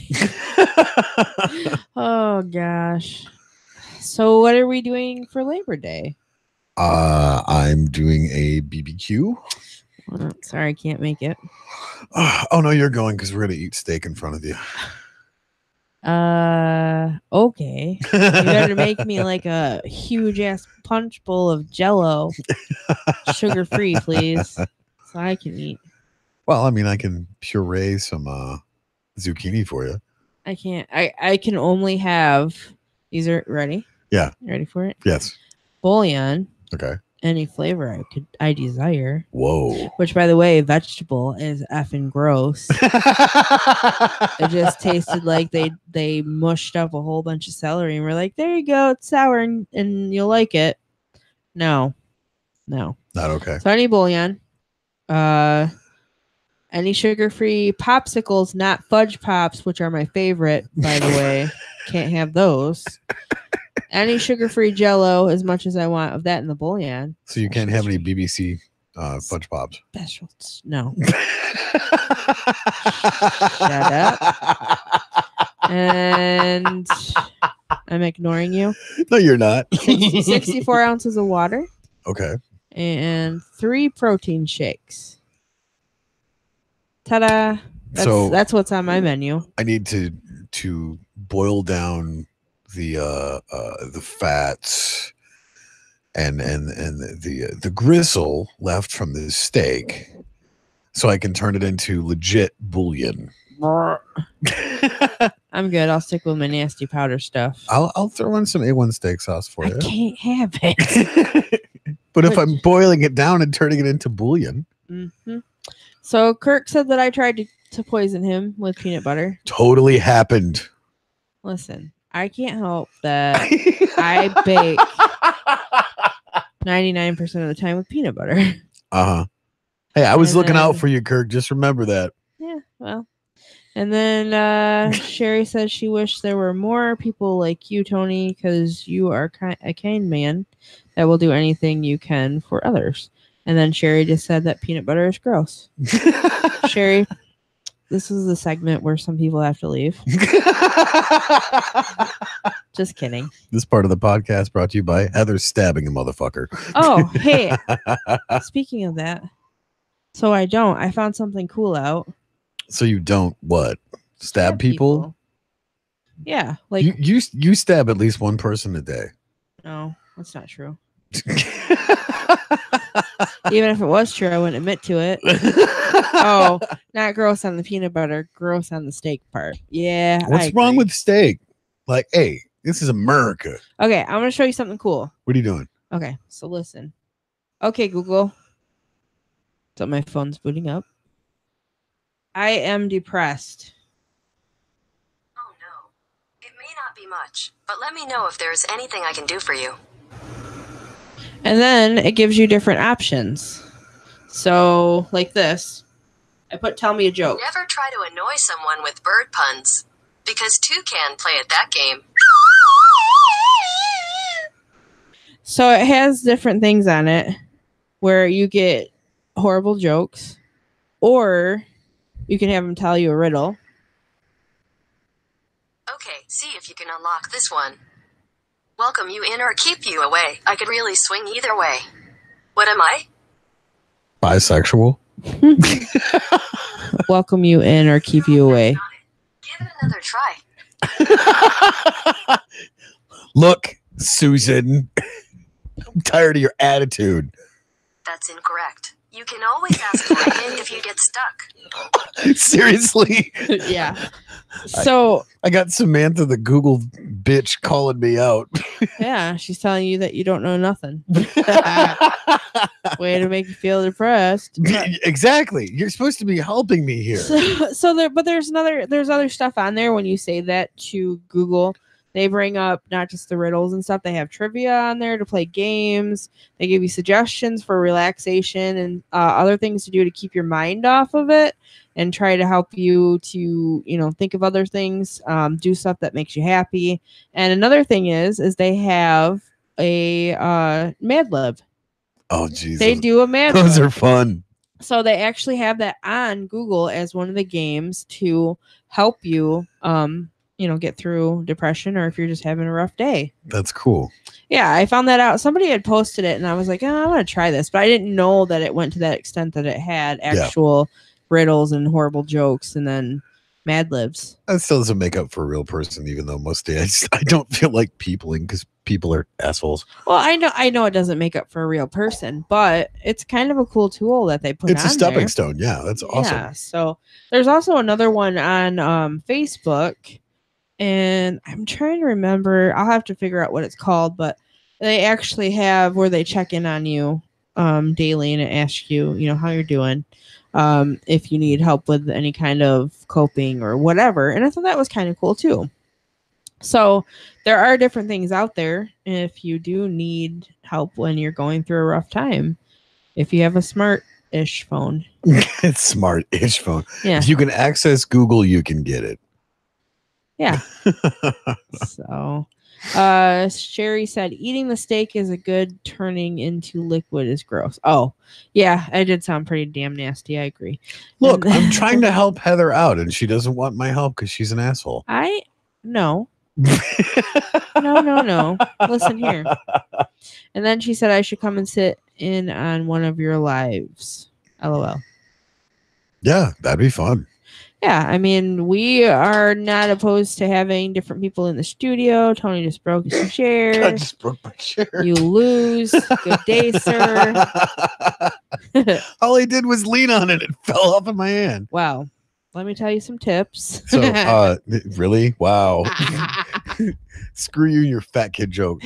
Oh gosh. So what are we doing for Labor Day? I'm doing a BBQ. Sorry, I can't make it. Oh no, you're going because we're gonna eat steak in front of you. Okay. You better make me like a huge ass punch bowl of Jello, sugar free, please, so I can eat. Well, I mean, I can puree some zucchini for you. I can't. I can only have. These are ready. Yeah. You ready for it? Yes. Bouillon. Okay. Any flavor I desire. Whoa. Which, by the way, vegetable is effing gross. It just tasted like they mushed up a whole bunch of celery and we're like, there you go, it's sour and you'll like it. No. Not okay. So any bouillon. Any sugar-free popsicles, not fudge pops, which are my favorite, by the way. Can't have those. Any sugar-free Jello, as much as I want of that in the bouillon. So you can't have any BBC fudge pops. Specials. No. Shut up. And I'm ignoring you. No, you're not. 64 ounces of water. Okay. And 3 protein shakes. Ta-da. That's what's on my menu. I need to boil down the fats and the gristle left from the steak so I can turn it into legit bouillon. I'm good. I'll stick with my nasty powder stuff. I'll throw in some A1 steak sauce for you. I can't have it. But if I'm boiling it down and turning it into bouillon. Mm-hmm. So Kirk said that I tried to poison him with peanut butter. Totally happened. Listen, I can't help that I bake 99% of the time with peanut butter. Uh-huh. Hey, I was looking out for you, Kirk. Just remember that. Yeah, well. And then Sherry says she wished there were more people like you, Tony, because you are a kind man that will do anything you can for others. And then Sherry just said that peanut butter is gross. Sherry, this is the segment where some people have to leave. Just kidding. This part of the podcast brought to you by Heather stabbing a motherfucker. Oh, hey. Speaking of that, so I found something cool out. So you don't what? Stab people? Yeah, like you stab at least one person a day. No, that's not true. Even if it was true, I wouldn't admit to it. Oh, not gross on the peanut butter, gross on the steak part. Yeah. What's wrong with steak? Like, hey, this is America. Okay, I'm gonna show you something cool. What are you doing? Okay, so listen. Okay, Google. So my phone's booting up. I am depressed. Oh no. It may not be much, but let me know if there's anything I can do for you. And then it gives you different options. So, like this. I put tell me a joke. Never try to annoy someone with bird puns, because two can play at that game. So it has different things on it where you get horrible jokes, or you can have them tell you a riddle. Okay, see if you can unlock this one. Welcome you in or keep you away. I could really swing either way. What am I? Bisexual. Welcome you in or keep you away. Give it another try. Look, Susan, I'm tired of your attitude. That's incorrect. You can always ask for a hint if you get stuck. Seriously? Yeah. So I got Samantha the Google bitch calling me out. yeah, she's telling you that you don't know nothing. Way to make you feel depressed. Exactly. You're supposed to be helping me here. But there's other stuff on there when you say that to Google. They bring up not just the riddles and stuff. They have trivia on there to play games. They give you suggestions for relaxation and other things to do to keep your mind off of it and try to help you to, think of other things, do stuff that makes you happy. And another thing is they have a Mad Lib. Oh, Jesus. They do a Mad Lib. Those are fun. So they actually have that on Google as one of the games to help you, get through depression, or if you're just having a rough day. That's cool. Yeah, I found that out. Somebody had posted it, and I was like, I want to try this, but I didn't know that it went to that extent that it had actual riddles and horrible jokes, and then Mad Libs. That still doesn't make up for a real person, even though most days I don't feel like peopling because people are assholes. Well, I know it doesn't make up for a real person, but it's kind of a cool tool that they put on. It's a stepping stone. Yeah, that's awesome. Yeah, so there's also another one on Facebook, and I'm trying to remember. I'll have to figure out what it's called, but they actually have where they check in on you daily, and it asks you, how you're doing, if you need help with any kind of coping or whatever. And I thought that was kind of cool too. So there are different things out there if you do need help when you're going through a rough time. If you have a smart-ish phone. It's smart-ish phone. Yeah. If you can access Google, you can get it. Yeah. So Sherry said eating the steak is a good, turning into liquid is gross. Oh, yeah, I did sound pretty damn nasty. I agree. Look, I'm trying to help Heather out, and she doesn't want my help because she's an asshole. No. No. Listen here. And then she said I should come and sit in on one of your lives. LOL. Yeah, that'd be fun. Yeah, I mean, we are not opposed to having different people in the studio. Tony just broke his chair. I just broke my chair. You lose. Good day, sir. All I did was lean on it. It fell off of my hand. Wow. Let me tell you some tips. So, really? Wow. Screw you and your fat kid joke.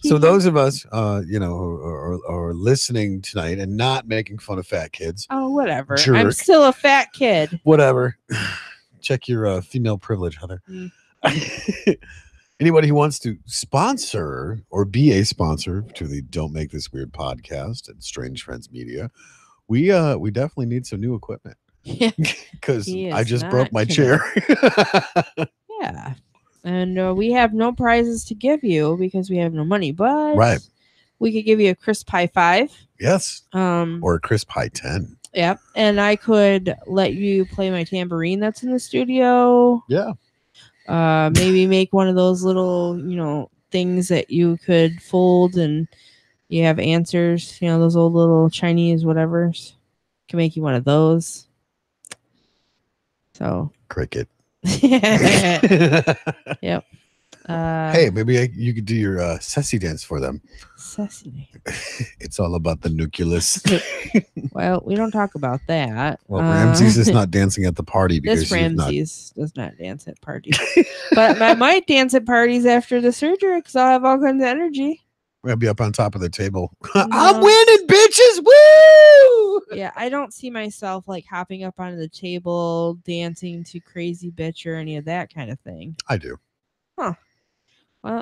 So those of us, who are listening tonight and not making fun of fat kids. Oh, whatever. Jerk. I'm still a fat kid. Whatever. Check your female privilege, Heather. Anybody who wants to sponsor or be a sponsor to the Don't Make This Weird podcast and Strange Friends Media, we definitely need some new equipment. Because I just broke my chair. Yeah. And we have no prizes to give you because we have no money, but we could give you a crisp high 5. Yes. Or a crisp high 10. Yep. And I could let you play my tambourine that's in the studio. Yeah. Maybe make one of those little, things that you could fold and you have answers, those old little Chinese whatevers. Can make you one of those. So cricket. Yep. Hey, maybe you could do your Ceci dance for them. Ceci. It's all about the nucleus. Well, we don't talk about that. Well, Ramses is not dancing at the party because this Ramses does not dance at parties. But I might dance at parties after the surgery because I'll have all kinds of energy. We're gonna be up on top of the table. No. I'm winning, bitches! Woo! Yeah, I don't see myself like hopping up onto the table, dancing to Crazy Bitch or any of that kind of thing. I do. Well,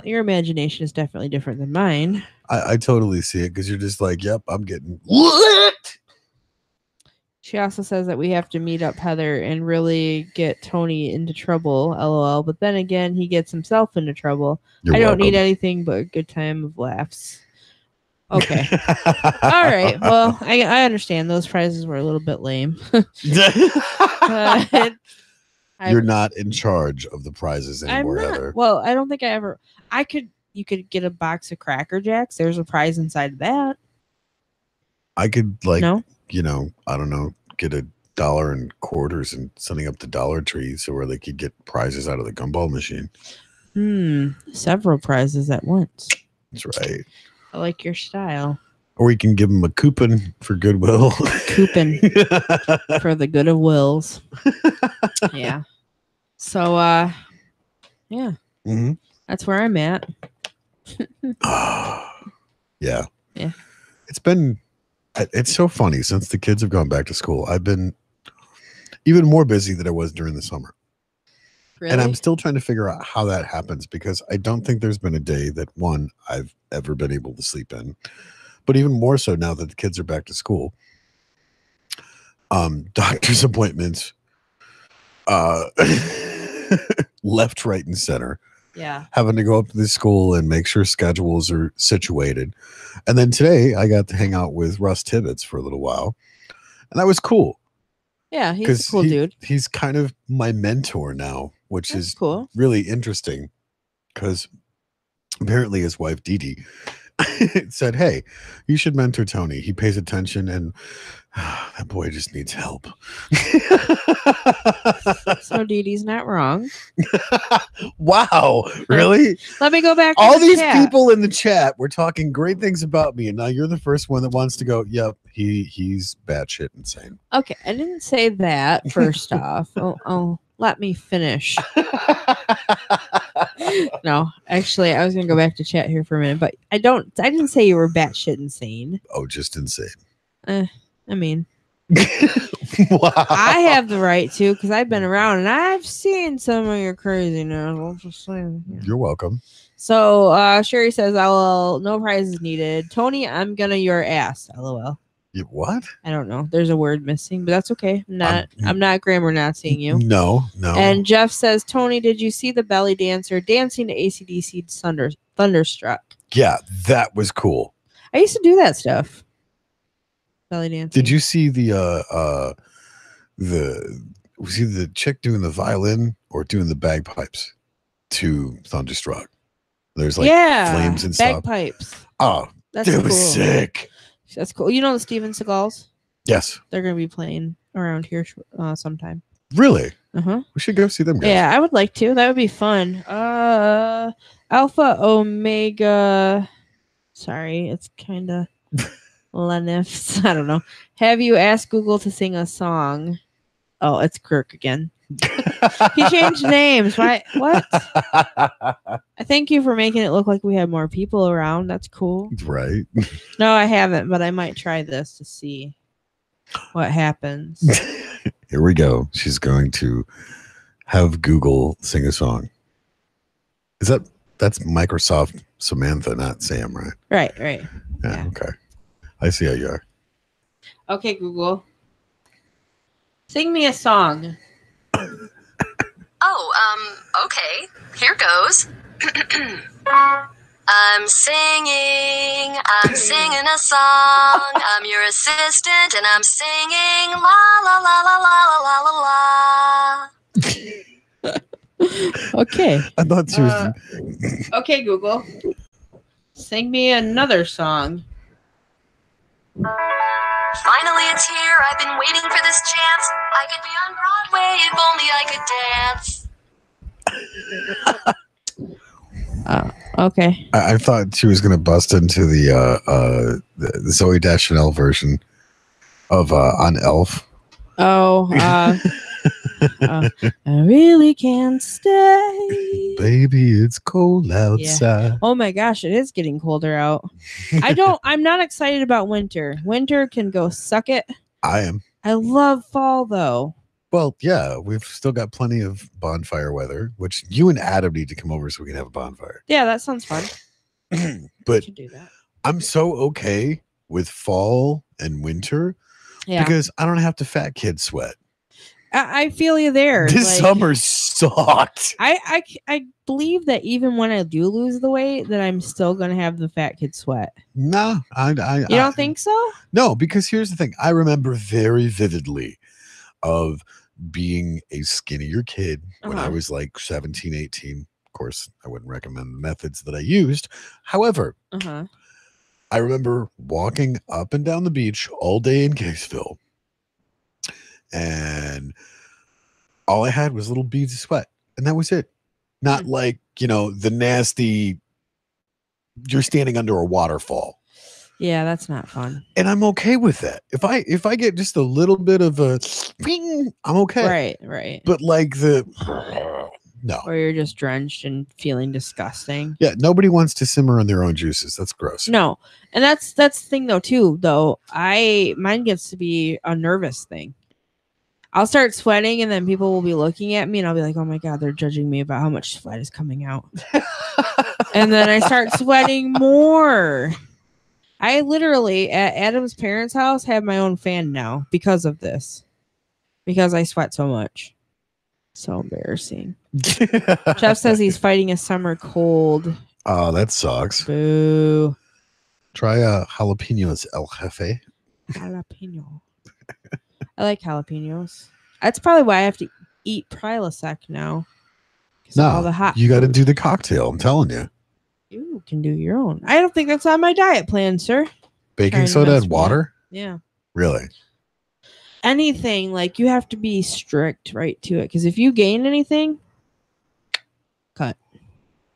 your imagination is definitely different than mine. I totally see it because you're just like, yep, I'm getting lit. She also says that we have to meet up Heather and really get Tony into trouble, lol. But then again, he gets himself into trouble. You're I don't need welcome. anything but a good time of laughs. Okay. All right. Well, I understand those prizes were a little bit lame. But You're not in charge of the prizes anymore, I'm not. Heather. Well, I don't think I ever. You could get a box of Cracker Jacks. There's a prize inside of that. I could I don't know, get $1 in quarters and sending up the Dollar Tree so where they could get prizes out of the gumball machine. Several prizes at once. That's right. I like your style. Or we can give them a coupon for Goodwill. Coupon for the good of wills. Yeah. So, yeah. Mm-hmm. That's where I'm at. Yeah. Yeah. It's so funny. Since the kids have gone back to school, I've been even more busy than I was during the summer. Really? And I'm still trying to figure out how that happens because I don't think there's been a day that I've ever been able to sleep in. But even more so now that the kids are back to school. Doctor's appointments, left, right, and center. Yeah. Having to go up to the school and make sure schedules are situated. And then today I got to hang out with Russ Tibbetts for a little while. And that was cool. Yeah, he's a cool dude. He's kind of my mentor now, which That's is cool. really interesting because apparently his wife, Dee Dee, said, hey, you should mentor Tony. He pays attention and that boy just needs help. So Dee Dee's not wrong. Wow. Really? Let me go back to all the these chat. people in the chat were talking great things about me, and now you're the first one that wants to go, yep, he's batshit insane. Okay, I didn't say that first off. Oh, let me finish. No, actually, I was gonna go back to chat here for a minute, but I didn't say you were batshit insane. Oh, just insane. I mean, Wow. I have the right to because I've been around and I've seen some of your craziness. I'm just saying. Yeah. You're welcome. So Sherry says, "LOL, no prizes needed." Tony, I'm gonna your ass. LOL. You, what? I don't know. There's a word missing, but that's okay. I'm not grammar not seeing you. No. And Jeff says, Tony, did you see the belly dancer dancing to AC/DC Thunderstruck? Yeah, that was cool. I used to do that stuff. Belly dancing. Did you see the chick doing the violin or doing the bagpipes to Thunderstruck? There's like flames and stuff. Bagpipes. Oh, That's that cool. was sick. That's cool. You know the Steven Seagals? Yes. They're going to be playing around here sometime. Really? Uh-huh. We should go see them guys. Yeah, I would like to. That would be fun. Alpha Omega. Sorry, it's kind of Lenifs. I don't know. Have you asked Google to sing a song? Oh, it's Kirk again. He changed names. Why? What? I thank you for making it look like we have more people around. That's cool. Right. No, I haven't, but I might try this to see what happens. Here we go. She's going to have Google sing a song. That's Microsoft Samantha, not Sam, right? Right. Yeah. Okay. I see how you are. Okay, Google. Sing me a song. Okay. Here goes. I'm singing a song. I'm your assistant and I'm singing la la la la la la la la. Okay. I thought she was. Okay, Google. Sing me another song. Finally, it's here. I've been waiting for this chance. I could be on Broadway if only I could dance. Okay. I thought she was going to bust into the Zooey Deschanel version of on Elf. Oh, I really can't stay. Baby, it's cold outside. Oh my gosh, it is getting colder out. I'm not excited about winter. Winter can go suck it. I am. I love fall though. Well, yeah, we've still got plenty of bonfire weather, which you and Adam need to come over so we can have a bonfire. Yeah, that sounds fun. But We should do that. I'm so okay with fall and winter because I don't have to fat kid sweat. I feel you there. This summer sucked. I believe that even when I do lose the weight, that I'm still gonna have the fat kid sweat. No, you don't think so? No, because here's the thing. I remember very vividly of being a skinnier kid when I was like 17, 18. Of course, I wouldn't recommend the methods that I used. However, I remember walking up and down the beach all day in Caseville, and all I had was little beads of sweat, and that was it. Not like, the nasty, you're standing under a waterfall. Yeah, that's not fun. And I'm okay with that. If I get just a little bit of a ping, I'm okay. Right. But like no. Or you're just drenched and feeling disgusting. Yeah, nobody wants to simmer on their own juices. That's gross. No. And that's the thing though. Mine gets to be a nervous thing. I'll start sweating and then people will be looking at me and I'll be like, oh my God, they're judging me about how much sweat is coming out. And then I start sweating more. I literally, at Adam's parents' house, have my own fan now because of this. Because I sweat so much. So embarrassing. Jeff says he's fighting a summer cold. Oh, that sucks. Boo. Try jalapenos, El Jefe. Jalapeno. I like jalapenos. That's probably why I have to eat Prilosec now. No, all the hot you got to do the cocktail. I'm telling you. You can do your own. I don't think that's on my diet plan, sir. Baking soda and water? Yeah. Really? Anything, like you have to be strict right to it. Because if you gain anything, cut.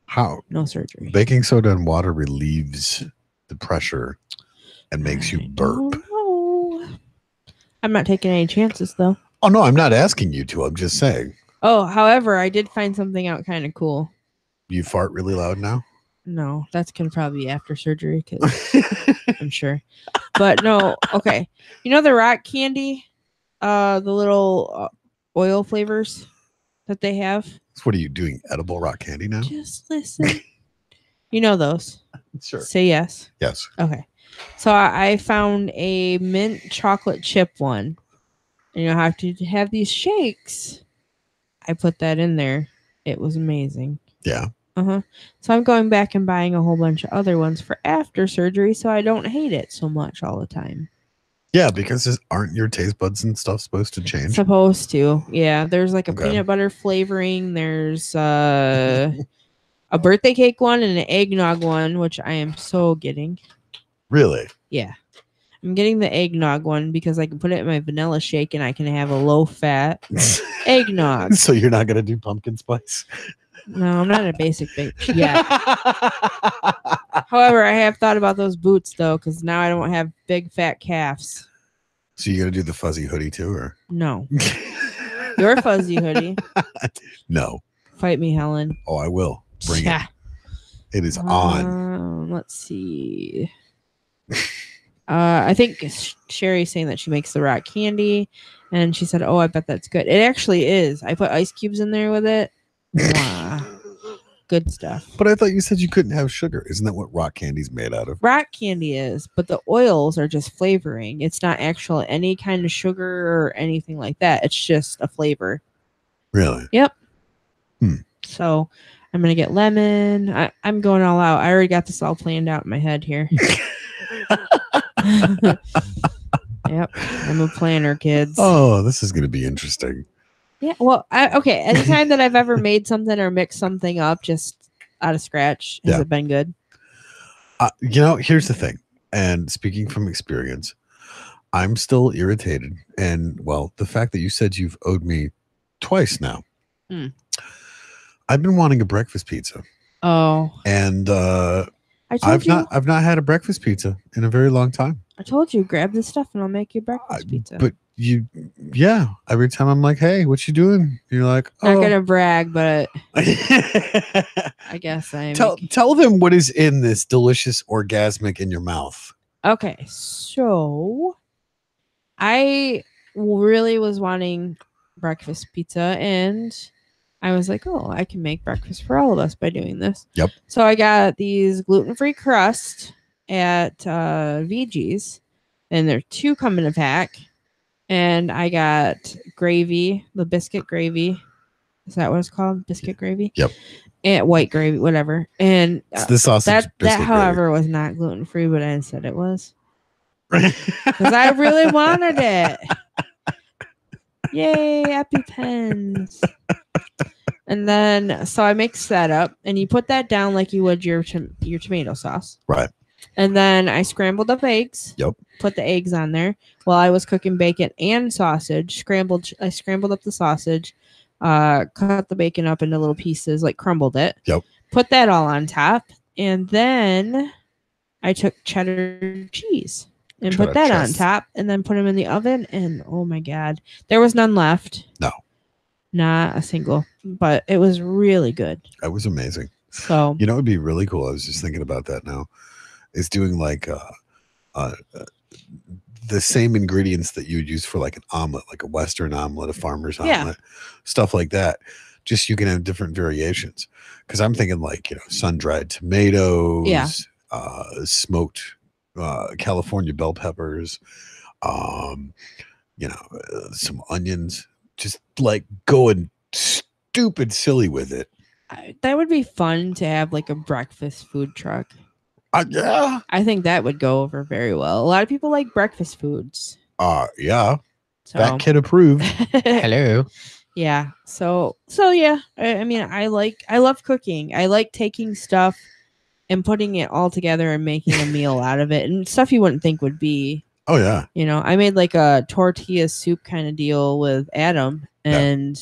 How? No surgery. Baking soda and water relieves the pressure and makes you burp. I'm not taking any chances, though. Oh, no, I'm not asking you to. I'm just saying. Oh, however, I did find something out kind of cool. You fart really loud now? No, that's going to probably be after surgery, because I'm sure. But no, okay. You know the rock candy? The little oil flavors that they have? So what are you doing? Edible rock candy now? Just listen. You know those? Sure. Say yes. Yes. Okay. So I found a mint chocolate chip one. And you have to have these shakes. I put that in there. It was amazing. Yeah. So I'm going back and buying a whole bunch of other ones for after surgery so I don't hate it so much all the time. Yeah, because aren't your taste buds and stuff supposed to change? Supposed to. Yeah. There's like a peanut butter flavoring. There's a birthday cake one and an eggnog one, which I am so getting. Really? Yeah. I'm getting the eggnog one because I can put it in my vanilla shake and I can have a low-fat eggnog. So you're not going to do pumpkin spice? No, I'm not a basic bitch yet. However, I have thought about those boots, though, because now I don't have big, fat calves. So you're going to do the fuzzy hoodie, too? Or no. Your fuzzy hoodie. No. Fight me, Helen. Oh, I will. Bring it. It is on. Let's see. I think Sherry's saying that she makes the rock candy, and she said, "Oh, I bet that's good." It actually is. I put ice cubes in there with it. Wow. Good stuff. But I thought you said you couldn't have sugar. Isn't that what rock candy's made out of? Rock candy is, but the oils are just flavoring. It's not actual any kind of sugar or anything like that. It's just a flavor. Really? Yep. So I'm gonna get lemon. I'm going all out. I already got this all planned out in my head here. Yep, I'm a planner, kids. Oh, this is going to be interesting. Yeah, well, okay. Anytime that I've ever made something or mixed something up just out of scratch, has it been good? Here's the thing. And speaking from experience, I'm still irritated. And, well, the fact that you said you've owed me twice now. I've been wanting a breakfast pizza. Oh. And I've not had a breakfast pizza in a very long time. I told you, grab this stuff and I'll make you breakfast pizza. But every time I'm like, hey, what you doing? You're like, Not oh. gonna brag, but I guess I'm. Tell them what is in this delicious orgasmic in your mouth. Okay, so I really was wanting breakfast pizza, and I was like, oh, I can make breakfast for all of us by doing this. Yep. So I got these gluten-free crust at VG's, and there are 2 come in a pack. And I got gravy, the biscuit gravy. Is that what it's called? Biscuit gravy? Yep. And white gravy, whatever. And It's the sausage that however, was not gluten-free, but I said it was. Because I really wanted it. Yay, EpiPens. And then, so I mixed that up, and you put that down like you would your tomato sauce. Right. And then I scrambled up eggs. Yep. Put the eggs on there while I was cooking bacon and sausage. I scrambled up the sausage, cut the bacon up into little pieces, like crumbled it. Yep. Put that all on top. And then I took cheddar cheese and put that on top, and then put them in the oven. And oh my God, there was none left. No. Not a single, but it was really good. It was amazing. So, you know, it would be really cool. I was just thinking about that now. Is doing like the same ingredients that you would use for like an omelet, like a Western omelet, a farmer's omelet, stuff like that. Just you can have different variations. Because I'm thinking like, sun-dried tomatoes, smoked California bell peppers, some onions. Just like going stupid silly with it. That would be fun to have like a breakfast food truck. Yeah. I think that would go over very well. A lot of people like breakfast foods. Yeah. So. That kid approved. Hello. Yeah. So yeah. I mean, I love cooking. I like taking stuff and putting it all together and making a meal out of it, and stuff you wouldn't think would be. Oh yeah. I made like a tortilla soup kind of deal with Adam, and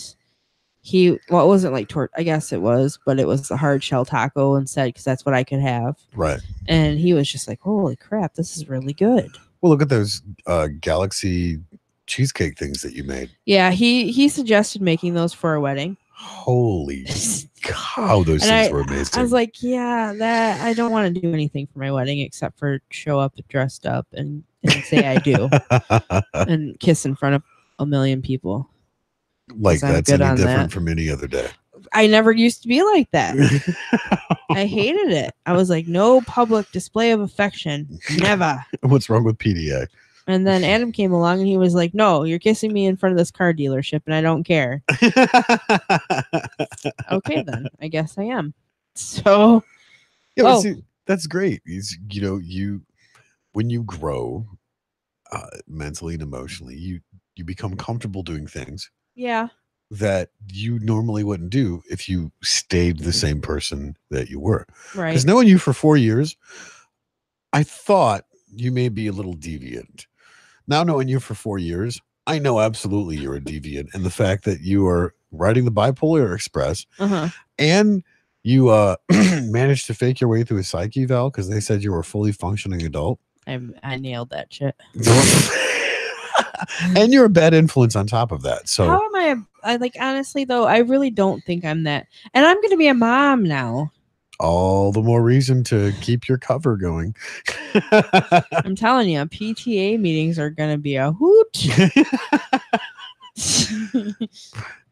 it wasn't like I guess it was, but it was a hard shell taco instead, because that's what I could have. Right. And he was just like, holy crap, this is really good. Well, look at those Galaxy cheesecake things that you made. Yeah, he suggested making those for a wedding. Holy cow, those things were amazing. I was like, yeah, that I don't want to do anything for my wedding except for show up dressed up and say I do and kiss in front of a million people. Like that's any different from any other day. I never used to be like that. I hated it. I was like, no public display of affection. Never. What's wrong with PDA? And then Adam came along and he was like, no, you're kissing me in front of this car dealership and I don't care. Okay, then. I guess I am. So. Yeah, see, that's great. When you grow mentally and emotionally, you become comfortable doing things. Yeah. That you normally wouldn't do if you stayed the same person that you were. Right. Because knowing you for 4 years, I thought you may be a little deviant. Now knowing you for 4 years, I know absolutely you're a deviant. And the fact that you are riding the bipolar express and you managed to fake your way through a psych eval because they said you were a fully functioning adult. I nailed that shit. And you're a bad influence on top of that. So how am I like, honestly though, I really don't think I'm that. And I'm going to be a mom now. All the more reason to keep your cover going. I'm telling you, PTA meetings are going to be a hoot.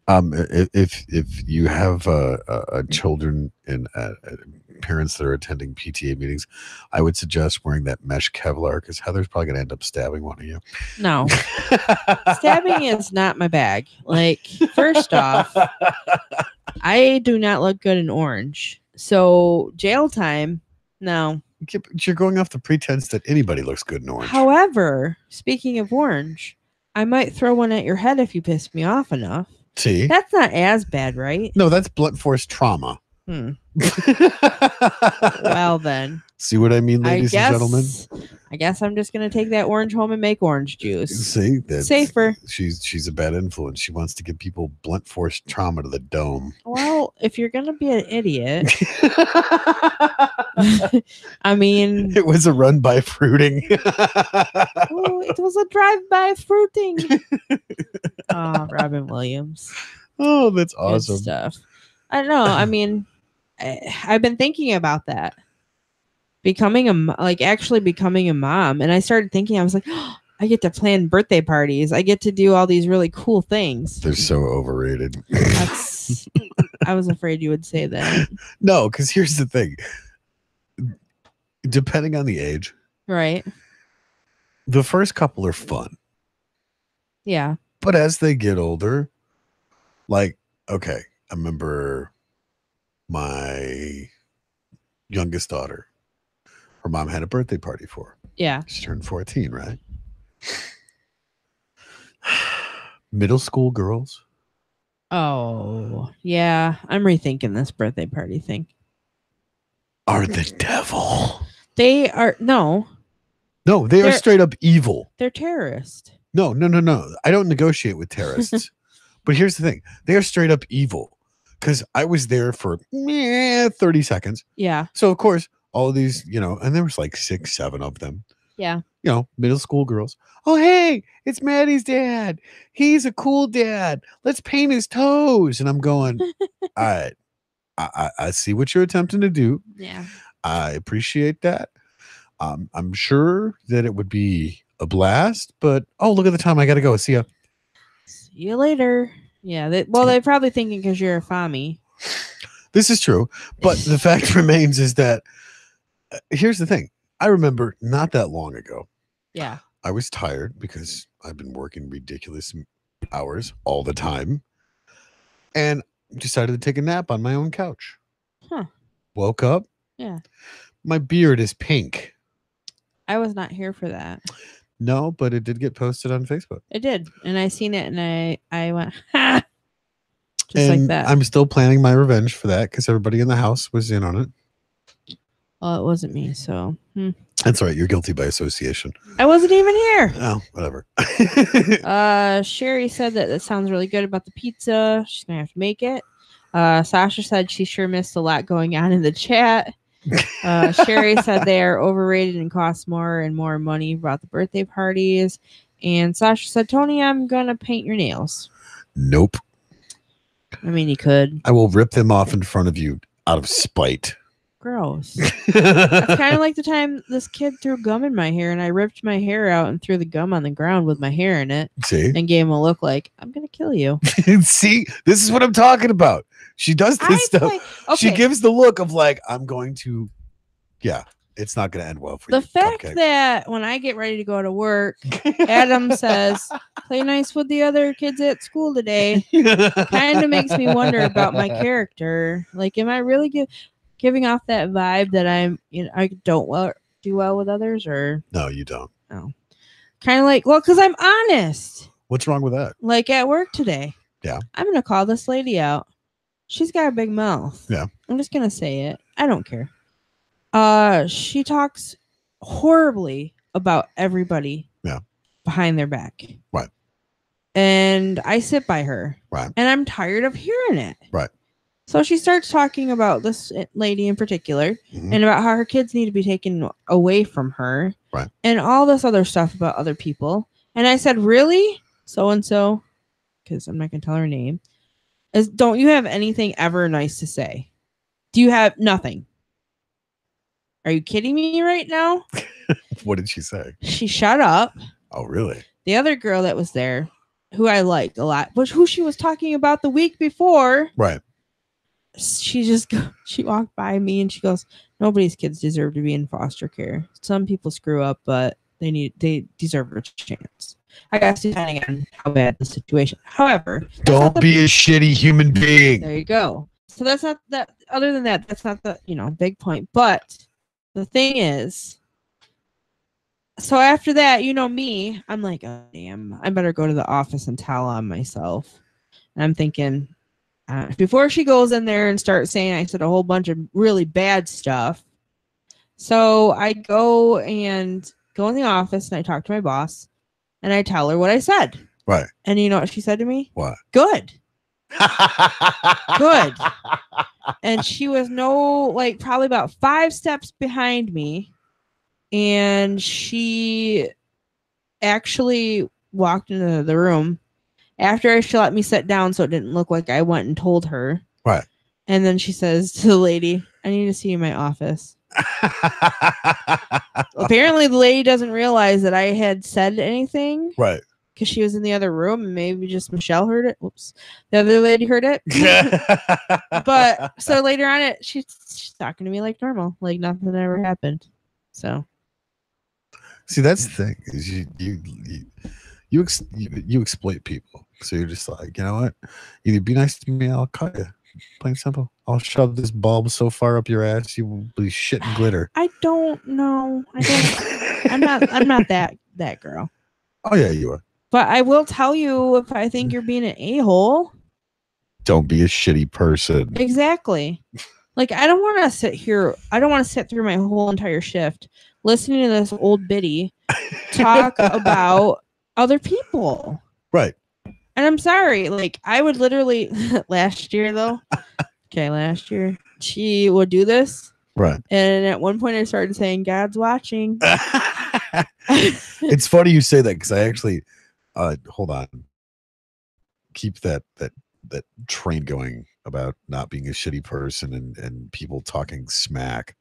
If you have children and parents that are attending PTA meetings, I would suggest wearing that mesh Kevlar because Heather's probably going to end up stabbing one of you. No. Stabbing is not my bag. Like, first off, I do not look good in orange. So jail time, no. You're going off the pretense that anybody looks good in orange. However, speaking of orange, I might throw one at your head if you piss me off enough. See? That's not as bad, right? No, that's blunt force trauma. Well then, See what I mean, ladies and gentlemen? I guess I'm just gonna take that orange home and make orange juice. See, that's safer. She's a bad influence. She wants to give people blunt force trauma to the dome. Well, if you're gonna be an idiot, I mean, it was a run by fruiting. oh, it was a drive-by fruiting. Oh, Robin Williams. Oh, that's awesome. Good stuff. I don't know. I mean, I've been thinking about that. Actually becoming a mom. And I started thinking, I was like, oh, I get to plan birthday parties. I get to do all these really cool things. They're so overrated. I was afraid you would say that. No, because here's the thing. Depending on the age. Right. The first couple are fun. Yeah. But as they get older, like, okay, I remember my youngest daughter. Her mom had a birthday party for her. Yeah. She turned 14, right? Middle school girls. Oh, yeah. I'm rethinking this birthday party thing. Are the devil. They are, no. No, they are straight up evil. They're terrorists. No. I don't negotiate with terrorists. But here's the thing. They are straight up evil. Because I was there for 30 seconds. Yeah. So, of course, all of these, and there was like 6, 7 of them. Yeah. Middle school girls. Oh, hey, it's Maddie's dad. He's a cool dad. Let's paint his toes. And I'm going, all right, I see what you're attempting to do. Yeah. I appreciate that. I'm sure that it would be a blast, but look at the time. I got to go. See ya. See you later. Yeah. They're probably thinking because you're a fammy. This is true. But the fact remains is that here's the thing. I remember not that long ago. Yeah. I was tired because I've been working ridiculous hours all the time and decided to take a nap on my own couch. Huh. Woke up. Yeah. My beard is pink. I was not here for that. No, but it did get posted on Facebook. It did. And I seen it and I went, ha! Just and like that. I'm still planning my revenge for that because everybody in the house was in on it. Well, it wasn't me, so. That's right. You're guilty by association. I wasn't even here. Oh, whatever. Sherry said that sounds really good about the pizza. She's going to have to make it. Sasha said she sure missed a lot going on in the chat. Sherry said they are overrated and cost more and more money about the birthday parties. And Sasha said, Tony, I'm going to paint your nails. Nope. I mean, you could. I will rip them off in front of you out of spite. Gross. That's kind of like the time this kid threw gum in my hair and I ripped my hair out and threw the gum on the ground with my hair in it. See? And gave him a look like, I'm going to kill you. See? This is what I'm talking about. She does this stuff. Okay. She gives the look of like, I'm going to, it's not going to end well for you. The fact that when I get ready to go to work, Adam says, play nice with the other kids at school today, kind of makes me wonder about my character. Like, am I really giving off that vibe that I don't do well with others, or no, you don't. No, kind of like, well, because I'm honest. What's wrong with that? Like at work today, I'm gonna call this lady out. She's got a big mouth. Yeah, I'm just gonna say it. I don't care. She talks horribly about everybody. Yeah, behind their back. Right. And I sit by her. Right. And I'm tired of hearing it. Right. So she starts talking about this lady in particular and about how her kids need to be taken away from her. Right. And all this other stuff about other people. And I said, really? So-and-so, because I'm not going to tell her name, don't you have anything ever nice to say? Do you have nothing? Are you kidding me right now? What did she say? She shut up. Oh, really? The other girl that was there, who I liked a lot, was who she was talking about the week before. Right. She walked by me and she goes, nobody's kids deserve to be in foster care. Some people screw up, but they deserve a chance. I guess depending on how bad the situation. However, don't be a shitty human being. There you go. So that's not that. Other than that, that's not the big point. But the thing is, so after that, me, I'm like, oh, damn, I better go to the office and tell on myself. And I'm thinking, before she goes in there and starts saying I said a whole bunch of really bad stuff. So I go in the office and I talk to my boss and I tell her what I said. Right. And you know what she said to me? What? Good. Good. And she was probably about 5 steps behind me. And she actually walked into the room after she let me sit down so it didn't look like I went and told her. Right. And then she says to the lady, I need to see you in my office. Apparently the lady doesn't realize that I had said anything. Right. Because she was in the other room and maybe just Michelle heard it. Whoops. The other lady heard it. But so later on she's talking to me like normal. Like nothing ever happened. So see, that's the thing is you exploit people. So you're just like, you know what? Either be nice to me, I'll cut you. Plain and simple. I'll shove this bulb so far up your ass you will be shit and glitter. I don't know. I'm not that girl. Oh yeah, you are. But I will tell you if I think you're being an a-hole. Don't be a shitty person. Exactly. Like I don't want to sit here. I don't want to sit through my whole entire shift listening to this old biddy talk about other people. Right. And I'm sorry. Like I would literally last year she would do this. Right. And at one point I started saying God's watching. It's funny you say that because I actually hold on. Keep that train going about not being a shitty person and people talking smack.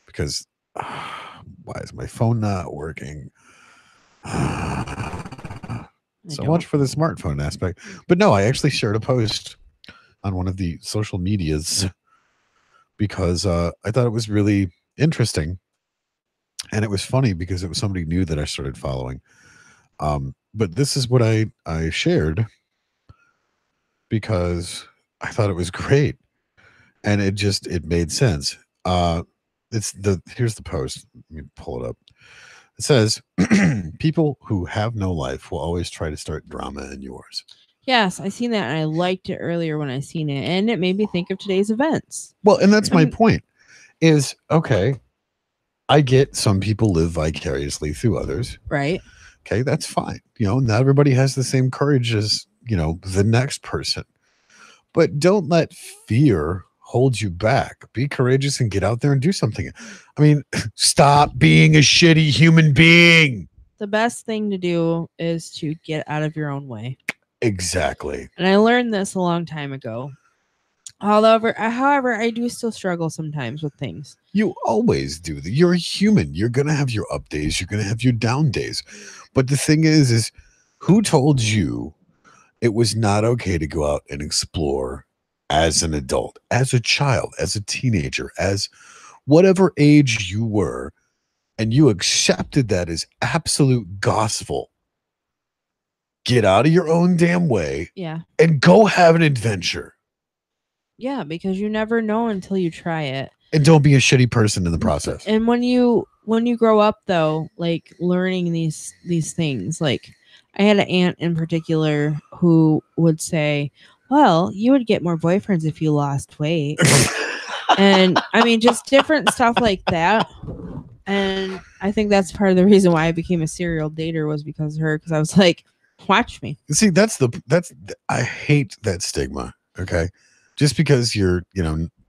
Because why is my phone not working? So much for the smartphone aspect. But no, I actually shared a post on one of the social medias because I thought it was really interesting. And it was funny because it was somebody new that I started following. But this is what I shared because I thought it was great. And it made sense. Here's the post. Let me pull it up. It says, people who have no life will always try to start drama in yours. Yes, I seen that and I liked it earlier when I seen it. And it made me think of today's events. Well, and that's my point is, okay, I get some people live vicariously through others. Right. Okay, that's fine. You know, not everybody has the same courage as, you know, the next person. But don't let fear hold you back. Be courageous and get out there and do something. I mean, stop being a shitty human being. The best thing to do is to get out of your own way. Exactly. And I learned this a long time ago. However, I do still struggle sometimes with things. You always do. You're a human. You're going to have your up days. You're going to have your down days. But the thing is who told you it was not okay to go out and explore as an adult, as a child, as a teenager, as whatever age you were, and you accepted that as absolute gospel? Get out of your own damn way. Yeah. And go have an adventure. Yeah, because you never know until you try it. And don't be a shitty person in the process. And when you grow up though, like learning these things, like I had an aunt in particular who would say, well, you would get more boyfriends if you lost weight. And I mean, just different stuff like that. And I think that's part of the reason why I became a serial dater was because of her. Because I was like, watch me. See, I hate that stigma. Okay. Just because you're,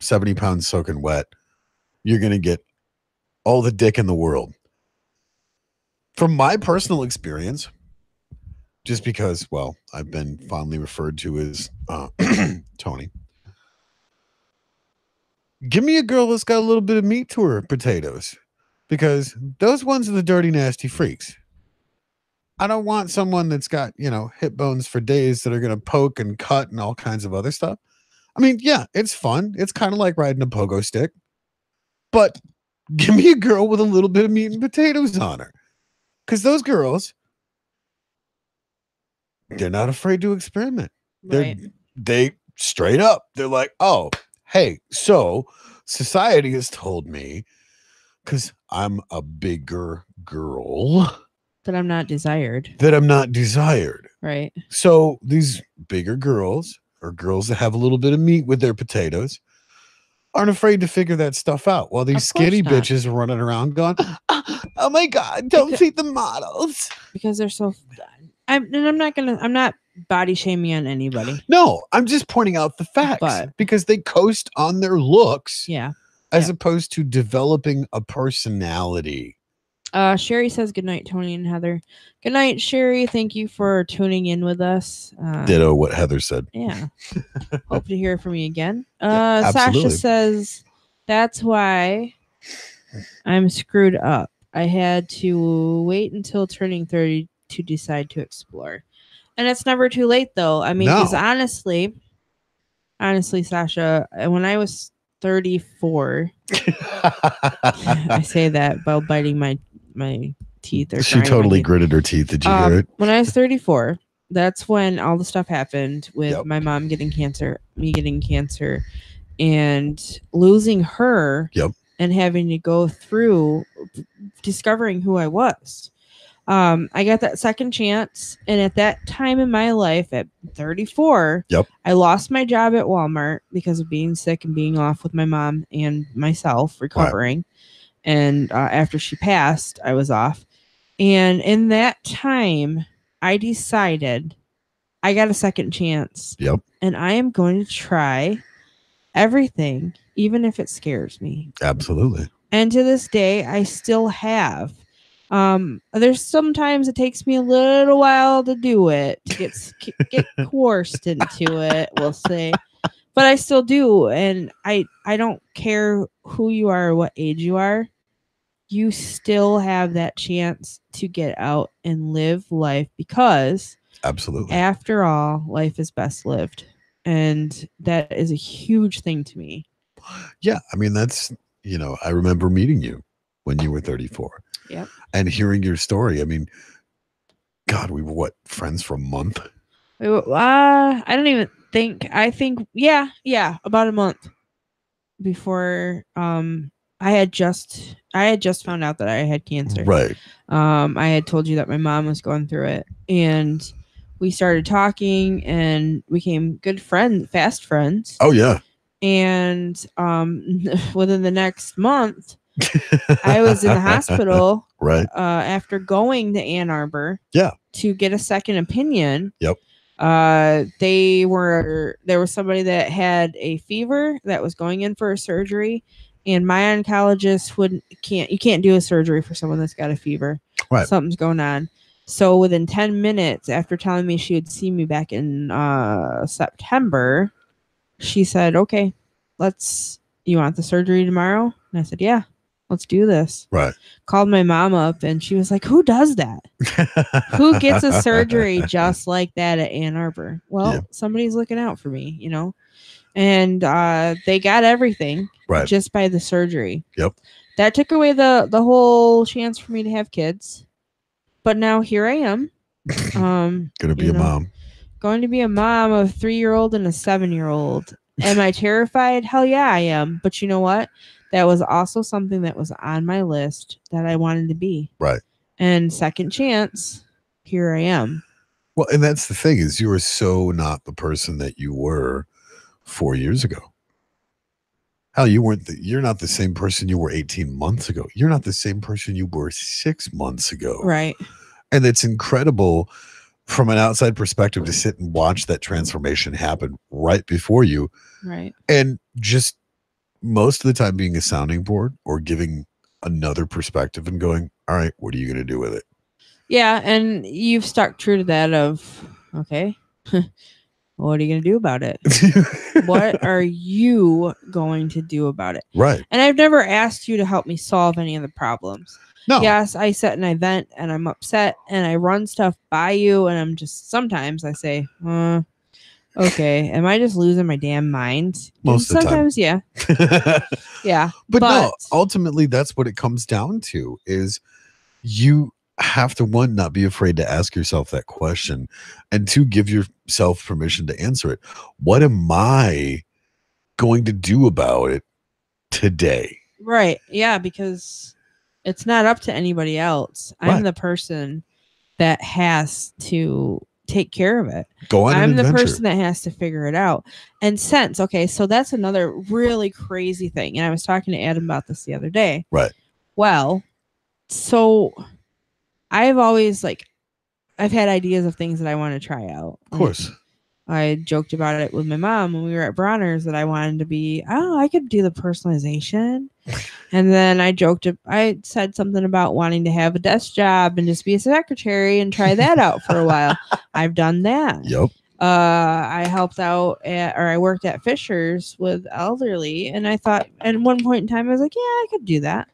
70 pounds soaking wet, you're going to get all the dick in the world. From my personal experience, just because, well, I've been fondly referred to as Tony. Give me a girl that's got a little bit of meat to her potatoes, because those ones are the dirty, nasty freaks. I don't want someone that's got, hip bones for days that are going to poke and cut and all kinds of other stuff. I mean, yeah, it's fun. It's kind of like riding a pogo stick. But give me a girl with a little bit of meat and potatoes on her. Because those girls, they're not afraid to experiment. Right. They straight up, they're like, oh, hey, so society has told me, because I'm a bigger girl, that I'm not desired. Right. So these bigger girls or girls that have a little bit of meat with their potatoes aren't afraid to figure that stuff out, while these Of course skinny not. bitches are running around going, oh my God, don't feed the models. Because they're so. I'm not body shaming on anybody. No, I'm just pointing out the facts, But- because they coast on their looks Yeah. as opposed to developing a personality. Sherry says good night, Tony and Heather. Good night, Sherry. Thank you for tuning in with us. Ditto what Heather said. Yeah. Hope to hear from you again. Yeah, Sasha absolutely. says that's why I'm screwed up. I had to wait until turning 30 to decide to explore. And it's never too late, though. I mean, because honestly, Sasha, when I was 34, I say that while biting my teeth. Or She totally gritted her teeth. Did you hear it? When I was 34, that's when all the stuff happened with my mom getting cancer, me getting cancer, and losing her. And having to go through discovering who I was. I got that second chance. And at that time in my life, at 34, I lost my job at Walmart because of being sick and being off with my mom and myself recovering. Right. And after she passed, I was off. And in that time, I decided I got a second chance. And I am going to try everything, even if it scares me. Absolutely. And to this day, I still have. There's sometimes it takes me a little while to do it, to get coerced into it, we'll say. But I still do. And I don't care who you are or what age you are. You still have that chance to get out and live life, because absolutely, after all, life is best lived. And that is a huge thing to me. Yeah. I mean, that's, I remember meeting you when you were 34. Yep. And hearing your story. I mean, God, we were friends for a month? I don't even think. I think, yeah, about a month before I had just found out that I had cancer. Right. I had told you that my mom was going through it, and we started talking and became good friends, fast friends. Oh yeah. And within the next month, I was in the hospital. Right. After going to Ann Arbor. Yeah. To get a second opinion. Yep. There was somebody that had a fever that was going in for a surgery, and my oncologist you can't do a surgery for someone that's got a fever. Right. Something's going on. So within 10 minutes after telling me she would see me back in September, she said, okay, you want the surgery tomorrow? And I said, yeah, let's do this. Right. Called my mom up, and she was like, who does that? Who gets a surgery just like that at Ann Arbor? Well, somebody's looking out for me, and they got everything just by the surgery. Yep. That took away the whole chance for me to have kids. But now here I am. Gonna be a mom. Going to be a mom of a 3-year-old and a 7-year-old. Am I terrified? Hell yeah, I am. But you know what? That was also something that was on my list that I wanted to be. Right. And second chance, here I am. Well, and that's the thing, is you are so not the person that you were 4 years ago. Hell, you're not the same person you were 18 months ago. You're not the same person you were 6 months ago. Right. And it's incredible from an outside perspective to sit and watch that transformation happen right before you. Right. And just most of the time being a sounding board or giving another perspective and going, all right, what are you going to do with it? Yeah. And you've stuck true to that of, okay, what are you going to do about it? What are you going to do about it? Right. And I've never asked you to help me solve any of the problems. No. Yes, I sit and I vent and I'm upset and I run stuff by you, and I'm just, sometimes I say, okay, am I just losing my damn mind? Most of the time. Sometimes, yeah. Yeah. But no, ultimately that's what it comes down to, is you have to, one, not be afraid to ask yourself that question, and two, give yourself permission to answer it. What am I going to do about it today? Right. Yeah, because it's not up to anybody else. I'm the person that has to take care of it. Go on an I'm the adventure. person that has to figure it out. And since, okay, so that's another really crazy thing. And I was talking to Adam about this the other day. Right. Well, so I've always I've had ideas of things that I want to try out. Of course. I joked about it with my mom when we were at Bronner's that I wanted to be, I could do the personalization. And then I said something about wanting to have a desk job and just be a secretary and try that out for a while. I've done that. Yep. I helped out I worked at Fisher's with elderly. And I thought at one point in time, I was like, yeah, I could do that.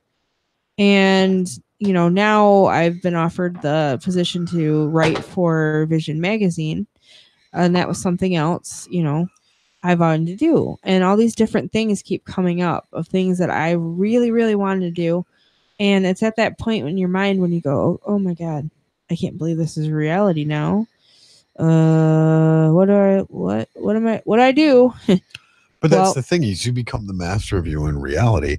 And, now I've been offered the position to write for Vision magazine. And that was something else, I wanted to do. And all these different things keep coming up of things that I really, really wanted to do. And it's at that point in your mind when you go, oh my God, I can't believe this is reality now. What do I do? But that's the thing is you become the master of your own reality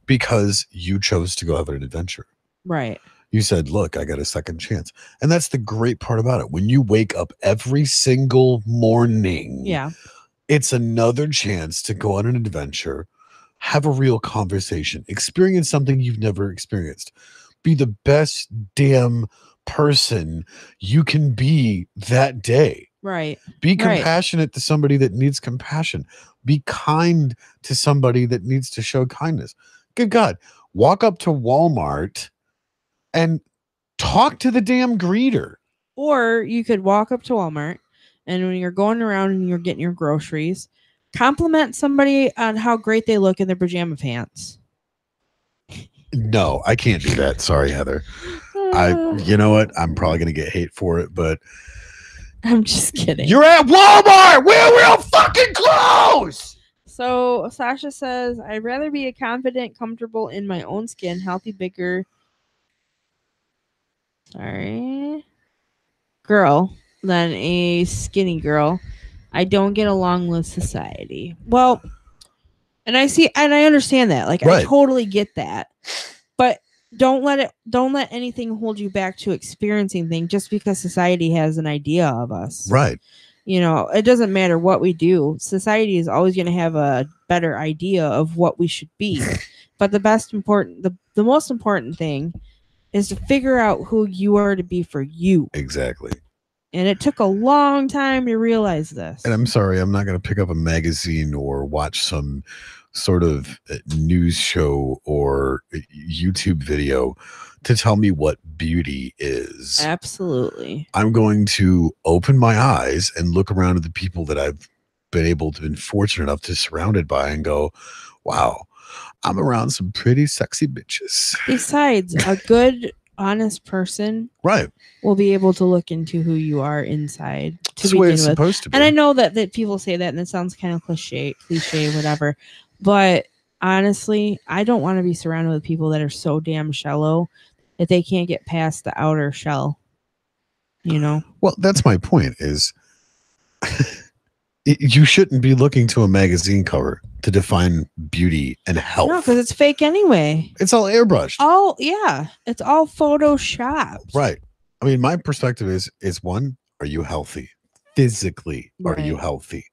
because you chose to go have an adventure. Right. You said, look, I got a second chance. And that's the great part about it. When you wake up every single morning, it's another chance to go on an adventure, have a real conversation, experience something you've never experienced, be the best damn person you can be that day. Right. Be compassionate to somebody that needs compassion. Be kind to somebody that needs to show kindness. Good God. Walk up to Walmart and talk to the damn greeter. Or you could walk up to Walmart and when you're going around and you're getting your groceries, compliment somebody on how great they look in their pajama pants. No, I can't do that. Sorry, Heather. You know what? I'm probably going to get hate for it, but I'm just kidding. You're at Walmart. We're real fucking close. So Sasha says, I'd rather be a confident, comfortable in my own skin, healthy, bigger girl than a skinny girl. I don't get along with society. Well, and I understand that. I totally get that. But don't let anything hold you back to experiencing things just because society has an idea of us. Right. It doesn't matter what we do. Society is always going to have a better idea of what we should be. But the most important thing is to figure out who you are to be for you. Exactly. And it took a long time to realize this. And I'm sorry, I'm not going to pick up a magazine or watch some sort of news show or YouTube video to tell me what beauty is. Absolutely. I'm going to open my eyes and look around at the people that I've been fortunate enough to surrounded by and go, wow, I'm around some pretty sexy bitches. Besides, a good, honest person will be able to look into who you are inside. That's the way it's supposed to be. And I know that people say that and it sounds kind of cliche, whatever. But honestly, I don't want to be surrounded with people that are so damn shallow that they can't get past the outer shell. Well, that's my point is you shouldn't be looking to a magazine cover to define beauty and health. No, because it's fake anyway. It's all airbrushed. Oh, yeah. It's all photoshopped. Right. I mean, my perspective is one, are you healthy? Physically, are you healthy?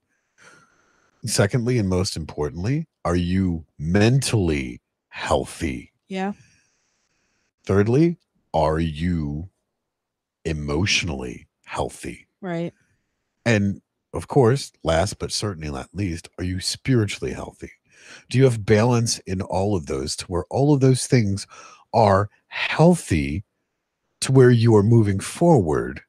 Secondly, and most importantly, are you mentally healthy? Yeah. Thirdly, are you emotionally healthy? Right. And of course, last but certainly not least, are you spiritually healthy? Do you have balance in all of those to where all of those things are healthy to where you are moving forward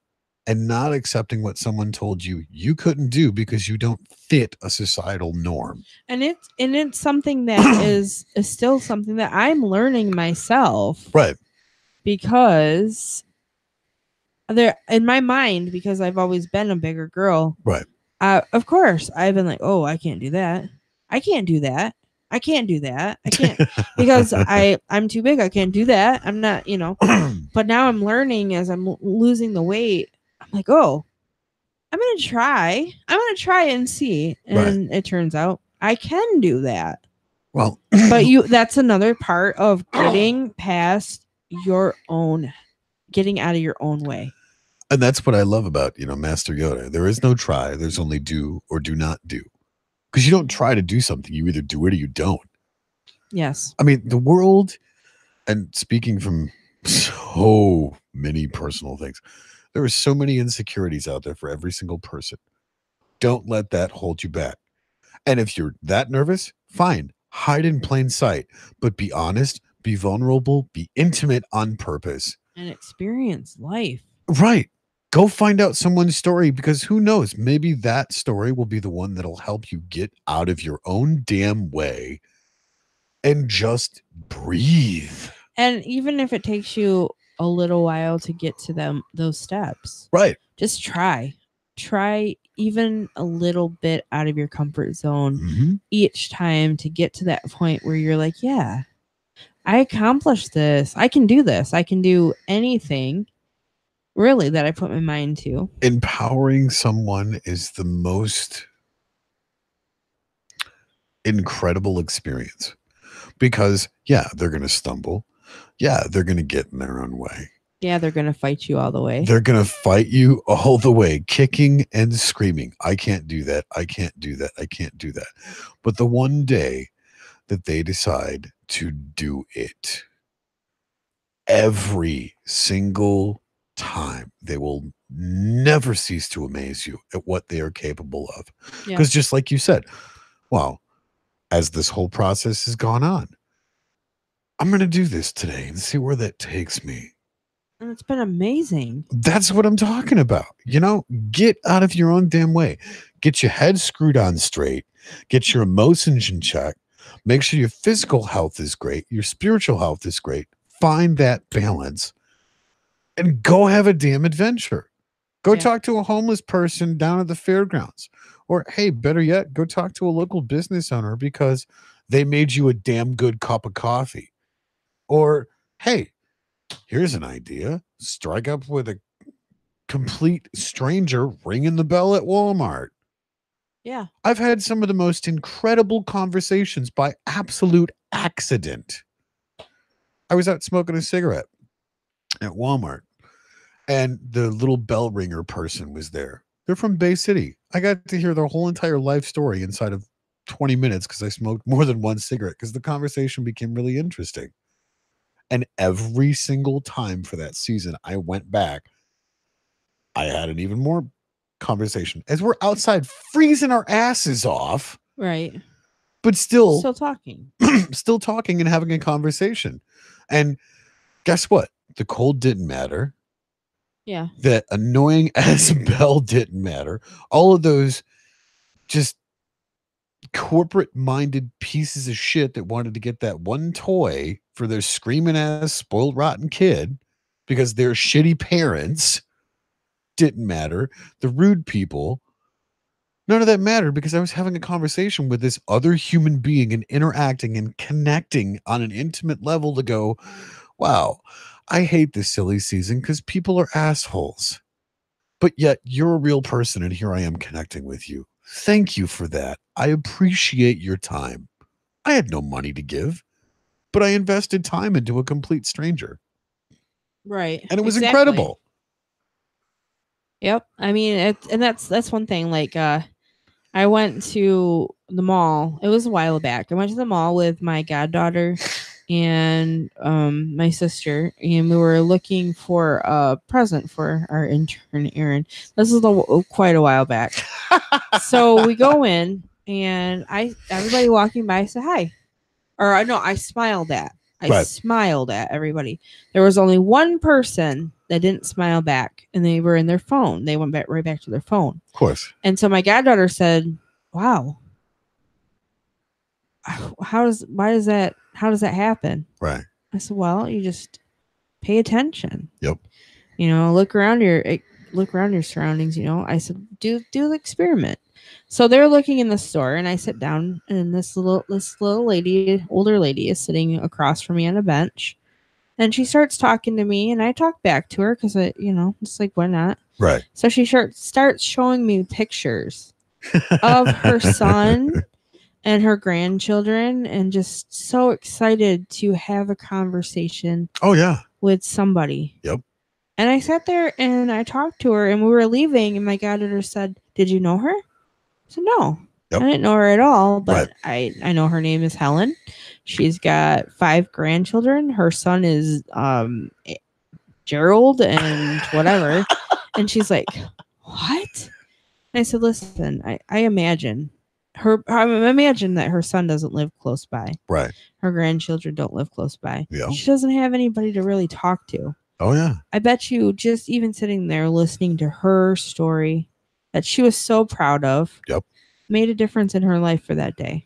and not accepting what someone told you couldn't do because you don't fit a societal norm? And it's something that is still something that I'm learning myself. Right. Because in my mind, because I've always been a bigger girl. Right. Of course, I've been like, oh, I can't do that. I can't do that. I can't do that. I can't because I'm too big. I can't do that. I'm not, but now I'm learning as I'm losing the weight. I'm like, oh, I'm going to try. I'm going to try and see. And it turns out I can do that. Well, but that's another part of getting past getting out of your own way. And that's what I love about, Master Yoda. There is no try. There's only do or do not do. Because you don't try to do something. You either do it or you don't. Yes. I mean, the world, and speaking from so many personal things, there are so many insecurities out there for every single person. Don't let that hold you back. And if you're that nervous, fine. Hide in plain sight. But be honest, be vulnerable, be intimate on purpose. And experience life. Right. Go find out someone's story, because who knows? Maybe that story will be the one that'll help you get out of your own damn way and just breathe. And even if it takes you a little while to get to those steps, right? Just try even a little bit out of your comfort zone each time to get to that point where you're like, yeah, I accomplished this. I can do this. I can do anything really that I put my mind to. Empowering someone is the most incredible experience, because they're going to stumble. They're going to get in their own way. They're going to fight you all the way. They're going to fight you all the way, kicking and screaming. I can't do that. I can't do that. I can't do that. But the one day that they decide to do it, every single time, they will never cease to amaze you at what they are capable of. Because just like you said, wow, as this whole process has gone on, I'm going to do this today and see where that takes me. And it's been amazing. That's what I'm talking about. Get out of your own damn way. Get your head screwed on straight. Get your emotions in check. Make sure your physical health is great. Your spiritual health is great. Find that balance and go have a damn adventure. Go talk to a homeless person down at the fairgrounds. Or, hey, better yet, go talk to a local business owner because they made you a damn good cup of coffee. Or, hey, here's an idea. Strike up with a complete stranger ringing the bell at Walmart. Yeah. I've had some of the most incredible conversations by absolute accident. I was out smoking a cigarette at Walmart, and the little bell ringer person was there. They're from Bay City. I got to hear their whole entire life story inside of 20 minutes because I smoked more than one cigarette, because the conversation became really interesting. And every single time for that season, I went back, I had an even more conversation as we're outside freezing our asses off. Right. But still talking. Still talking and having a conversation. And guess what? The cold didn't matter. Yeah. That annoying ass bell didn't matter. All of those just corporate minded pieces of shit that wanted to get that one toy for their screaming ass spoiled rotten kid because they're shitty parents didn't matter. The rude people, none of that mattered, because I was having a conversation with this other human being and interacting and connecting on an intimate level to go, wow, I hate this silly season because people are assholes. But yet you're a real person and here I am connecting with you. Thank you for that. I appreciate your time. I had no money to give, but I invested time into a complete stranger. Right. And it was incredible. Yep. I mean, and that's one thing. Like, I went to the mall. It was a while back. I went to the mall with my goddaughter and my sister, and we were looking for a present for our intern Aaron. This is quite a while back. So we go in, and everybody walking by said hi, or no, I smiled at. Smiled at everybody. There was only one person that didn't smile back, and they were in their phone. They went right back to their phone. Of course. And so my goddaughter said, "Wow, how does that happen?" Right. I said, "Well, you just pay attention. Yep. Look around your surroundings. I said, do the experiment." So they're looking in the store, and I sit down, and this little lady, older lady, is sitting across from me on a bench, and she starts talking to me, and I talk back to her because it's like, why not? Right. So she starts showing me pictures of her son and her grandchildren, and just so excited to have a conversation. Oh yeah. With somebody. Yep. And I sat there and I talked to her and we were leaving and my godmother said, "Did you know her?" I said, "No." Yep. I didn't know her at all, but Right. I know her name is Helen. She's got 5 grandchildren. Her son is Gerald and whatever. And she's like, "What?" And I said, "Listen, I imagine that her son doesn't live close by. Right. Her grandchildren don't live close by. Yeah. She doesn't have anybody to really talk to. Oh, yeah. I bet you just even sitting there listening to her story that she was so proud of Yep. made a difference in her life for that day."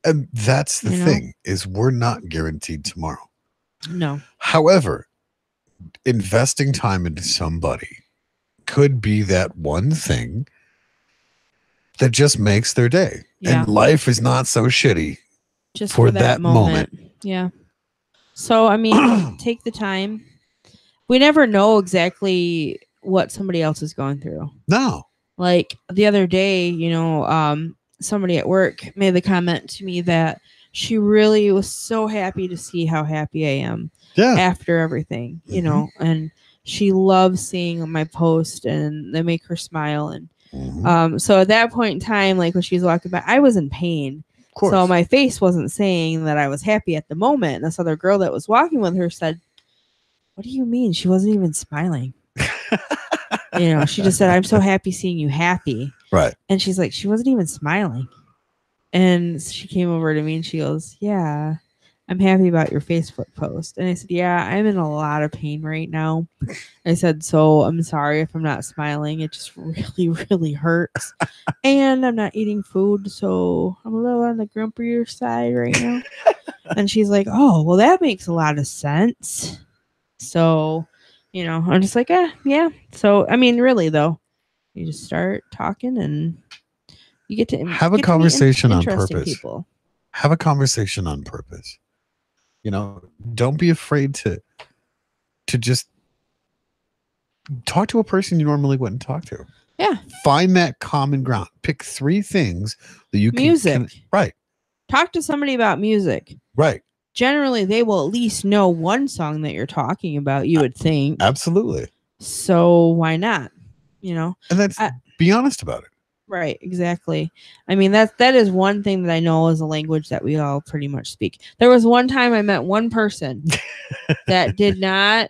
And that's the thing, is we're not guaranteed tomorrow. No. However, investing time into somebody could be that one thing that just makes their day. Yeah. And life is not so shitty Just for that moment. Yeah. So, I mean, take the time. We never know exactly what somebody else is going through. No. Like the other day, somebody at work made the comment to me that she really was so happy to see how happy I am after everything, and she loves seeing my post and they make her smile. And so at that point in time, like when she was walking by, I was in pain. So my face wasn't saying that I was happy at the moment. And this other girl that was walking with her said, "What do you mean? She wasn't even smiling." She just said, "I'm so happy seeing you happy." Right. And she's like, she wasn't even smiling. And she came over to me and she goes, "Yeah, I'm happy about your Facebook post." And I said, "Yeah, I'm in a lot of pain right now." I said, "So I'm sorry if I'm not smiling. It just really, really hurts. And I'm not eating food, so I'm a little on the grumpier side right now." And she's like, "Oh, well, that makes a lot of sense." So, I'm just like, yeah. So, I mean, really, though, you just start talking and you get to have a conversation on purpose. People. Have a conversation on purpose. Don't be afraid to just talk to a person you normally wouldn't talk to. Yeah. Find that common ground. Pick 3 things that you can. Music. Right. Talk to somebody about music. Right. Generally, they will at least know one song that you're talking about, you would think. Absolutely. So why not? And that's be honest about it. Right, exactly. I mean, that is one thing that I know is a language that we all pretty much speak. There was one time I met one person that did not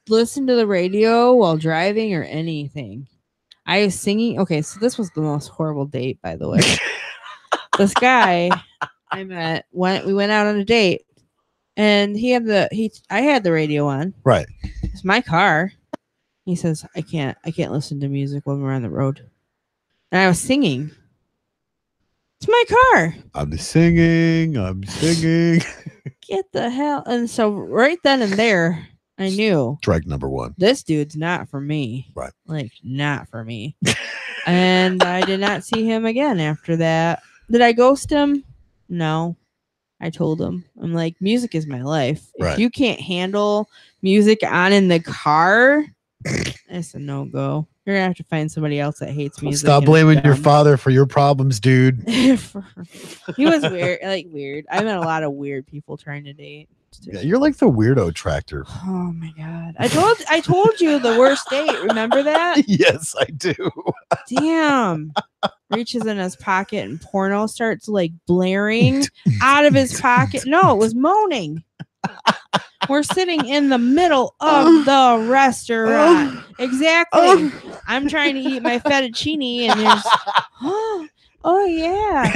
listen to the radio while driving or anything. I was singing. Okay, so this was the most horrible date, by the way. This guy I met, we went out on a date, and I had the radio on. Right. It's my car. He says, I can't listen to music when we're on the road. And I was singing. It's my car. I'm singing. Get the hell. And so right then and there, I knew. Strike number 1. This dude's not for me. Right. Like, not for me. And I did not see him again after that. Did I ghost him? No. I told him. I'm like, music is my life. Right. If you can't handle music on in the car, it's a no-go. You're going to have to find somebody else that hates music. Stop blaming your father for your problems, dude. He was weird. I met a lot of weird people trying to date. Yeah, you're like the weirdo tractor. Oh my god. I told you the worst date. Remember that? Yes, I do. Damn. Reaches in his pocket and porno starts like blaring out of his pocket. No, it was moaning. We're sitting in the middle of the restaurant. Exactly. I'm trying to eat my fettuccine and there's oh yeah.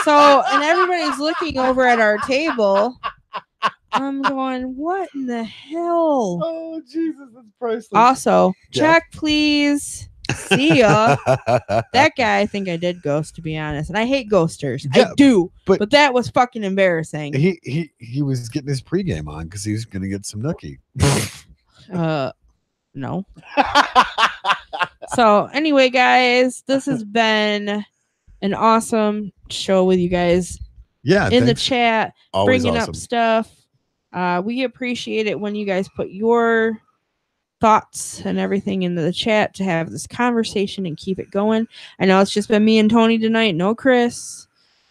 So, and everybody's looking over at our table. I'm going, what in the hell? Oh, Jesus, that's priceless. Also, check, please. See ya. That guy, I think I did ghost, to be honest. And I hate ghosters. Yeah, I do. But that was fucking embarrassing. He was getting his pregame on because he was going to get some nookie. No. So, anyway, guys, this has been an awesome show with you guys. Yeah. In the chat, always bringing awesome. up stuff. We appreciate it when you guys put your thoughts and everything into the chat to have this conversation and keep it going. I know it's just been me and Tony tonight. No Chris.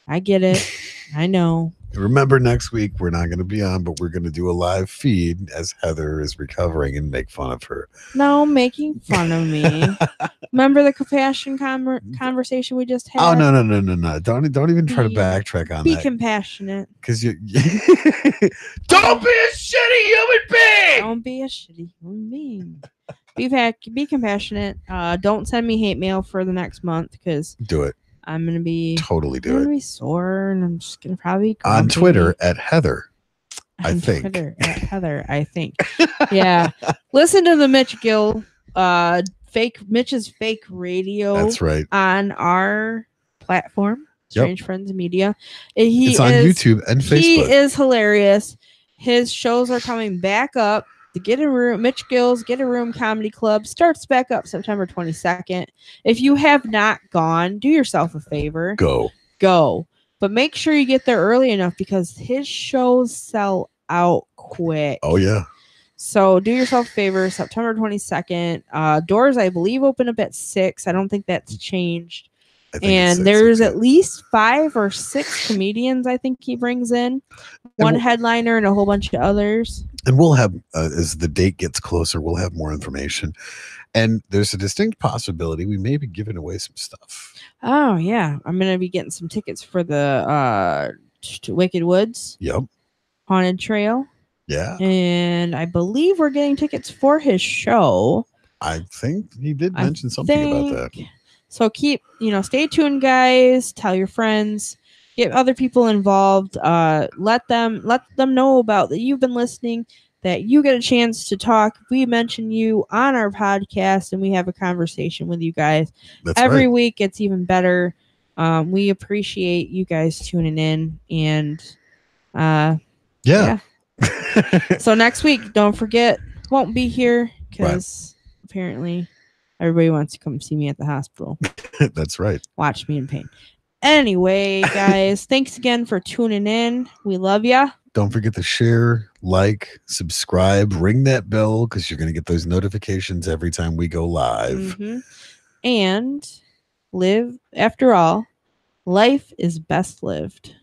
I get it. I know. Remember, next week we're not going to be on, but we're going to do a live feed as Heather is recovering and make fun of her. No, making fun of me. Remember the compassion conversation we just had? Oh no! Don't even try to backtrack on that. Be compassionate. Because you don't be a shitty human being. Don't be a shitty human being. Be compassionate. Don't send me hate mail for the next month because do it. I'm gonna be totally do I'm it. gonna be sore, and I'm just gonna probably on Twitter at Heather. I think. Twitter at Heather. I think. Yeah. Listen to the Mitch Gill, Mitch's fake radio. That's right. On our platform, Strange Friends Media. It's on YouTube and Facebook. He is hilarious. His shows are coming back up. The Get a Room, Mitch Gill's Get a Room Comedy Club starts back up September 22nd. If you have not gone, do yourself a favor. Go. But make sure you get there early enough because his shows sell out quick. Oh, yeah. So do yourself a favor. September 22nd. Doors, I believe, open up at 6. I don't think that's changed. And there's at least 5 or 6 comedians I think he brings in. One headliner and a whole bunch of others. And we'll have, as the date gets closer, we'll have more information. And there's a distinct possibility we may be giving away some stuff. Oh, yeah. I'm going to be getting some tickets for the Wicked Woods. Yep. Haunted Trail. Yeah. And I believe we're getting tickets for his show. I think he did mention something about that. So stay tuned, guys. Tell your friends. Get other people involved. Let them know about that you've been listening, that you get a chance to talk. We mention you on our podcast, and we have a conversation with you guys. That's every right. week. It's even better. We appreciate you guys tuning in, and yeah. So next week, don't forget, won't be here because apparently everybody wants to come see me at the hospital. That's right. Watch me in pain. Anyway, guys, thanks again for tuning in. We love ya. Don't forget to share, like, subscribe, ring that bell because you're going to get those notifications every time we go live. Mm-hmm. And after all, life is best lived.